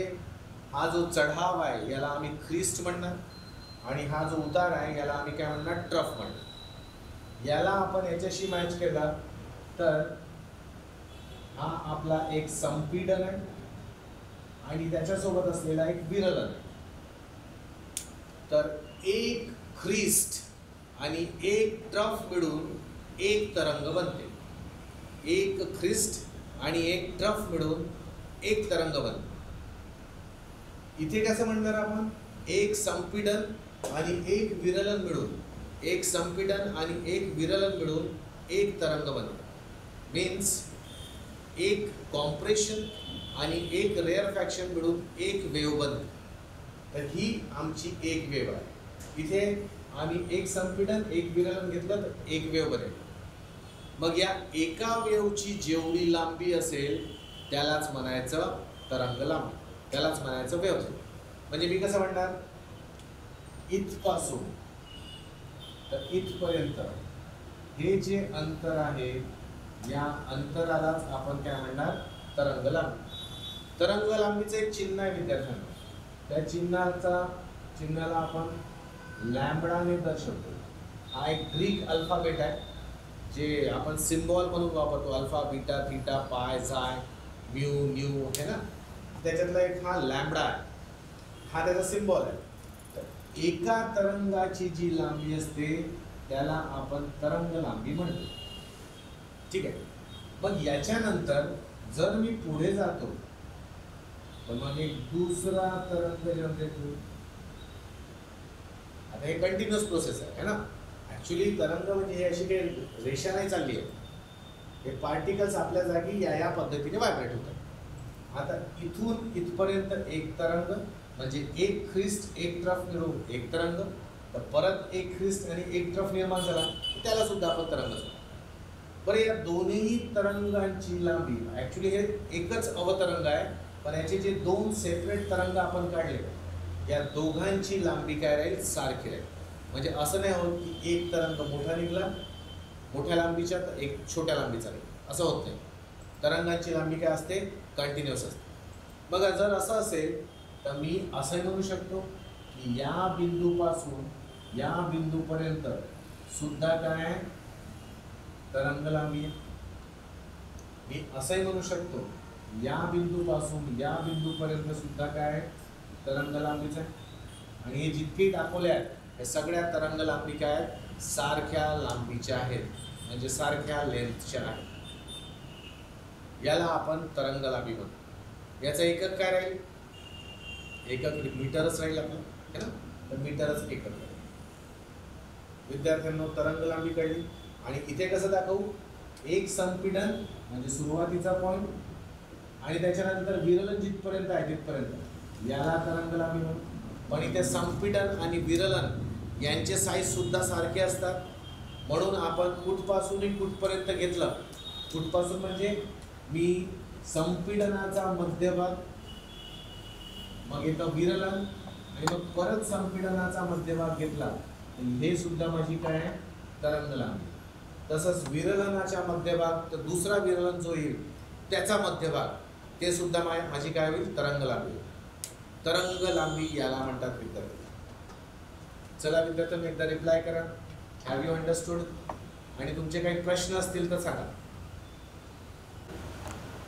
हा जो चढाव आहे याला आम्ही क्रिस्ट म्हणणार आणि हा जो उतार आहे याला आम्ही काय म्हणणार? ट्रफ म्हणणार. याला आपण याच्याशी मॅच केला तर हा आपला एक संपीडन आहे आणि त्याच्यासोबत असलेला एक विरलन आहे. तर एक क्रिस्ट आणि एक ट्रफ मिळून एक तरंग बनते. एक क्रिस्ट आणि एक ट्रफ मिळून एक तरंग बनते. इथे कसं म्हणणार आपण? एक संपीडन आणि एक विरलन मिळून, एक संपीडन आणि एक विरलन मिळून एक तरंग बनते. मीन्स एक कॉम्प्रेशन आणि एक रेअर फ्रॅक्शन मिळून एक वेव्ह बनते. तर ही आमची एक वेव्ह आहे. इथे आम्ही एक संपीडन एक विरलन घेतलं तर एक वेव्ह बनेल. मग या एका वेव्हची जेवढी लांबी असेल त्यालाच म्हणायचं तरंग लांबी, त्यालाच म्हणायचं वेव्ह. म्हणजे मी कसं म्हणणार, इथपासून तर इथपर्यंत हे जे अंतर आहे या अंतरालाच आपण काय म्हणणार, तरंग लांबी. तरंग लांबीचं एक चिन्ह आहे विद्यार्थ्यांना, त्या चिन्हाला आपण लॅम्बडाने दर्शवतो. हा एक ग्रीक अल्फाबेट आहे जे आपण सिम्बॉल म्हणून वापरतो. अल्फा, बीटा, थीटा, पाय, झाय, म्यू, न्यू है ना. त्याच्यातला एक हा लॅम्बडा आहे, हा त्याचा सिम्बॉल आहे. तर एका तरंगाची जी लांबी असते त्याला आपण तरंग लांबी म्हणतो. ठीक आहे. मग याच्यानंतर जर मी पुढे जातो तर मग एक दुसरा तरंग जनरेट होईल. आता हे कंटिन्युअस प्रोसेस आहे ना. ऍक्च्युली तरंग म्हणजे हे अशी काही रेषा नाही चालली आहे, हे पार्टिकल्स आपल्या जागी या पद्धतीने व्हायब्रेट होतात. आता इथून इथपर्यंत एक तरंग म्हणजे एक ख्रिस्ट एक ट्रफ मिळून एक तरंग, तर परत एक ख्रिस्ट आणि एक ट्रफ निर्माण झाला त्याला सुद्धा आपण तरंग म्हणतो. बरं, या दोन्ही तरंगांची लांबी ऍक्च्युली हे एकच अवतरंग आहे, पण याचे जे दोन सेपरेट तरंग आपण काढले या दोघांची लांबी काय राहील, सारखी राहील. म्हणजे असं नाही होत की एक तरंग मोठा निघाला मोठ्या लांबीच्या तर एक छोट्या लांबीचा राहील, असं होत नाही. तरंगांची लांबी काय असते, कंटिन्युअस असते. बघा, जर असं असेल तर मी असं म्हणू शकतो की या बिंदूपासून या बिंदूपर्यंत सुद्धा काय आहे, तरंग लांबी. मी असंही म्हणू शकतो या बिंदूपासून या बिंदूपर्यंत सुद्धा काय तरंग लांबीच आहे. आणि हे जितके दाखवले आहेत हे सगळ्या तरंग लांबी काय आहेत, सारख्या लांबीच्या आहेत, म्हणजे सारख्या लेंथच्या आहेत. याला आपण तरंग लांबी म्हणतो. याचं एकक काय राहील, एकक मीटरच राहील आपलं, है ना. तर मीटरच एकक राहील. विद्यार्थ्यांनो, तरंग लांबी कळली. आणि इथे कसं दाखवू, एक संपीडन म्हणजे सुरुवातीचा पॉईंट आणि त्याच्यानंतर विरलन जिथपर्यंत आहे तिथपर्यंत याला तरंग लांबी म्हणू. पण इथे संपीडन आणि विरलन यांचे साईज सुद्धा सारखे असतात, म्हणून आपण कुठपासूनही कुठपर्यंत घेतलं, कुठपासून म्हणजे मी संपीडनाचा मध्यभाग, मग इथं विरलन आणि मग परत संपीडनाचा मध्यभाग घेतला, हे सुद्धा माझी काय आहे, तरंग लांबी. तसंच विरलनाच्या मध्यभाग तर दुसरा विरलन जो येईल त्याचा मध्यभाग ते सुद्धा माझी काय होईल, तरंग लांबी. तरंग लांबी याला म्हणतात विद्यार्थी. चला विद्यार्थ्यांनी एकदा रिप्लाय करा, हॅव यू अंडरस्टूड. आणि तुमचे काही प्रश्न असतील तर सांगा.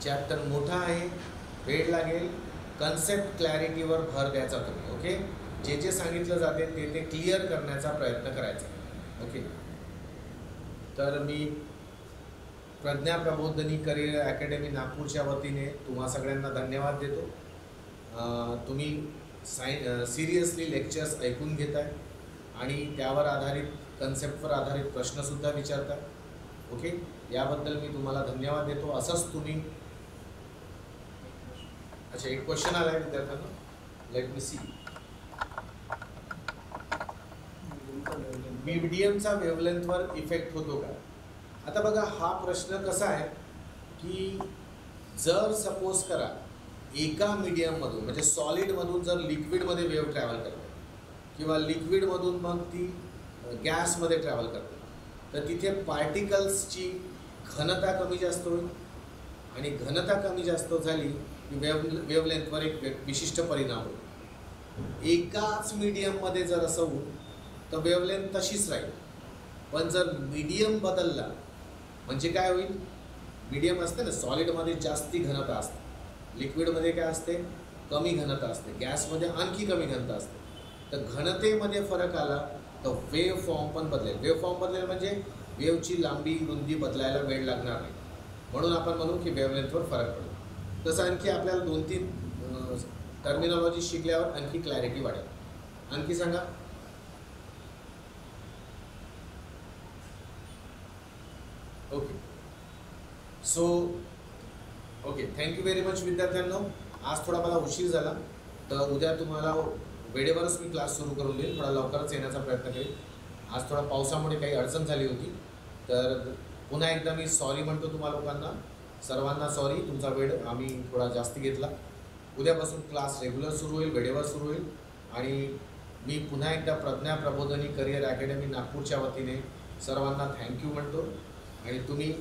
चॅप्टर मोठा आहे, वेळ लागेल, कन्सेप्ट क्लॅरिटीवर भर द्यायचा तुम्ही. ओके, जे जे सांगितलं जाते ते क्लिअर करण्याचा प्रयत्न करायचा. ओके, तर मी प्रज्ञा प्रबोधिनी करिअर अकॅडमी नागपूरच्या वतीने तुम्हा सगळ्यांना धन्यवाद देतो. तुम्ही सिरियसली लेक्चर्स ऐकून घेताय आणि त्यावर आधारित कन्सेप्टवर आधारित प्रश्नसुद्धा विचारताय. ओके, याबद्दल मी तुम्हाला धन्यवाद देतो. असंच तुम्ही, अच्छा एक क्वेश्चन आला आहे विद्यार्थ्यांना, लेट मी सी. मीडियमचा वेव्हलेंथवर इफेक्ट होतो का? आता बघा, हा प्रश्न कसा आहे की जर सपोज करा एका मीडियममधून म्हणजे सॉलिडमधून जर लिक्विडमध्ये वेव्ह ट्रॅव्हल करते किंवा लिक्विडमधून मग ती गॅसमध्ये ट्रॅव्हल करते, तर तिथे पार्टिकल्सची घनता कमी जास्त होईल आणि घनता कमी जास्त झाली की वेव्हलेंथवर एक विशिष्ट परिणाम होईल. एकाच मीडियममध्ये जर असं होईल तर वेव्हलेंथ तशीच राहील. पण जर मीडियम बदलला म्हणजे काय होईल, मीडियम असते ना, सॉलिडमध्ये जास्ती घनता असते, लिक्विडमध्ये काय असते, कमी घनता असते, गॅसमध्ये आणखी कमी घनता असते. तर घनतेमध्ये फरक आला तर वेव्ह फॉर्म पण बदलेल. वेव्ह फॉर्म बदलेल म्हणजे वेव्हची लांबी रुंदी बदलायला वेळ लागणार नाही, म्हणून आपण म्हणू की वेव्हलेंथवर फरक पडेल. तसं आणखी आपल्याला 2-3 टर्मिनॉलॉजी शिकल्यावर आणखी क्लॅरिटी वाढेल. आणखी सांगा. Okay, so okay, thank you very much विद्यार्थ्यांनो. आज थोडा मला उशीर झाला, तर उद्या तुम्हाला वेळेवरच मी क्लास सुरू करून देईल. थोडा लवकरच येण्याचा प्रयत्न करेल. आज थोडा पावसामुळे काही अडचण झाली होती, तर पुन्हा एकदा मी सॉरी म्हणतो तुम्हा लोकांना, सर्वांना सॉरी. तुमचा वेळ आम्ही थोडा जास्त घेतला. उद्यापासून क्लास रेग्युलर सुरू होईल, वेळेवर सुरू होईल. आणि मी पुन्हा एकदा प्रज्ञा प्रबोधिनी करिअर अकॅडमी नागपूरच्या वतीने सर्वांना थँक्यू म्हणतो. आणि तुम्ही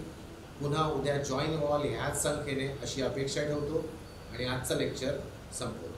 पुन्हा उद्या जॉईन व्हाल ह्याच संख्येने अशी अपेक्षा ठेवतो आणि आजचं लेक्चर संपवतो.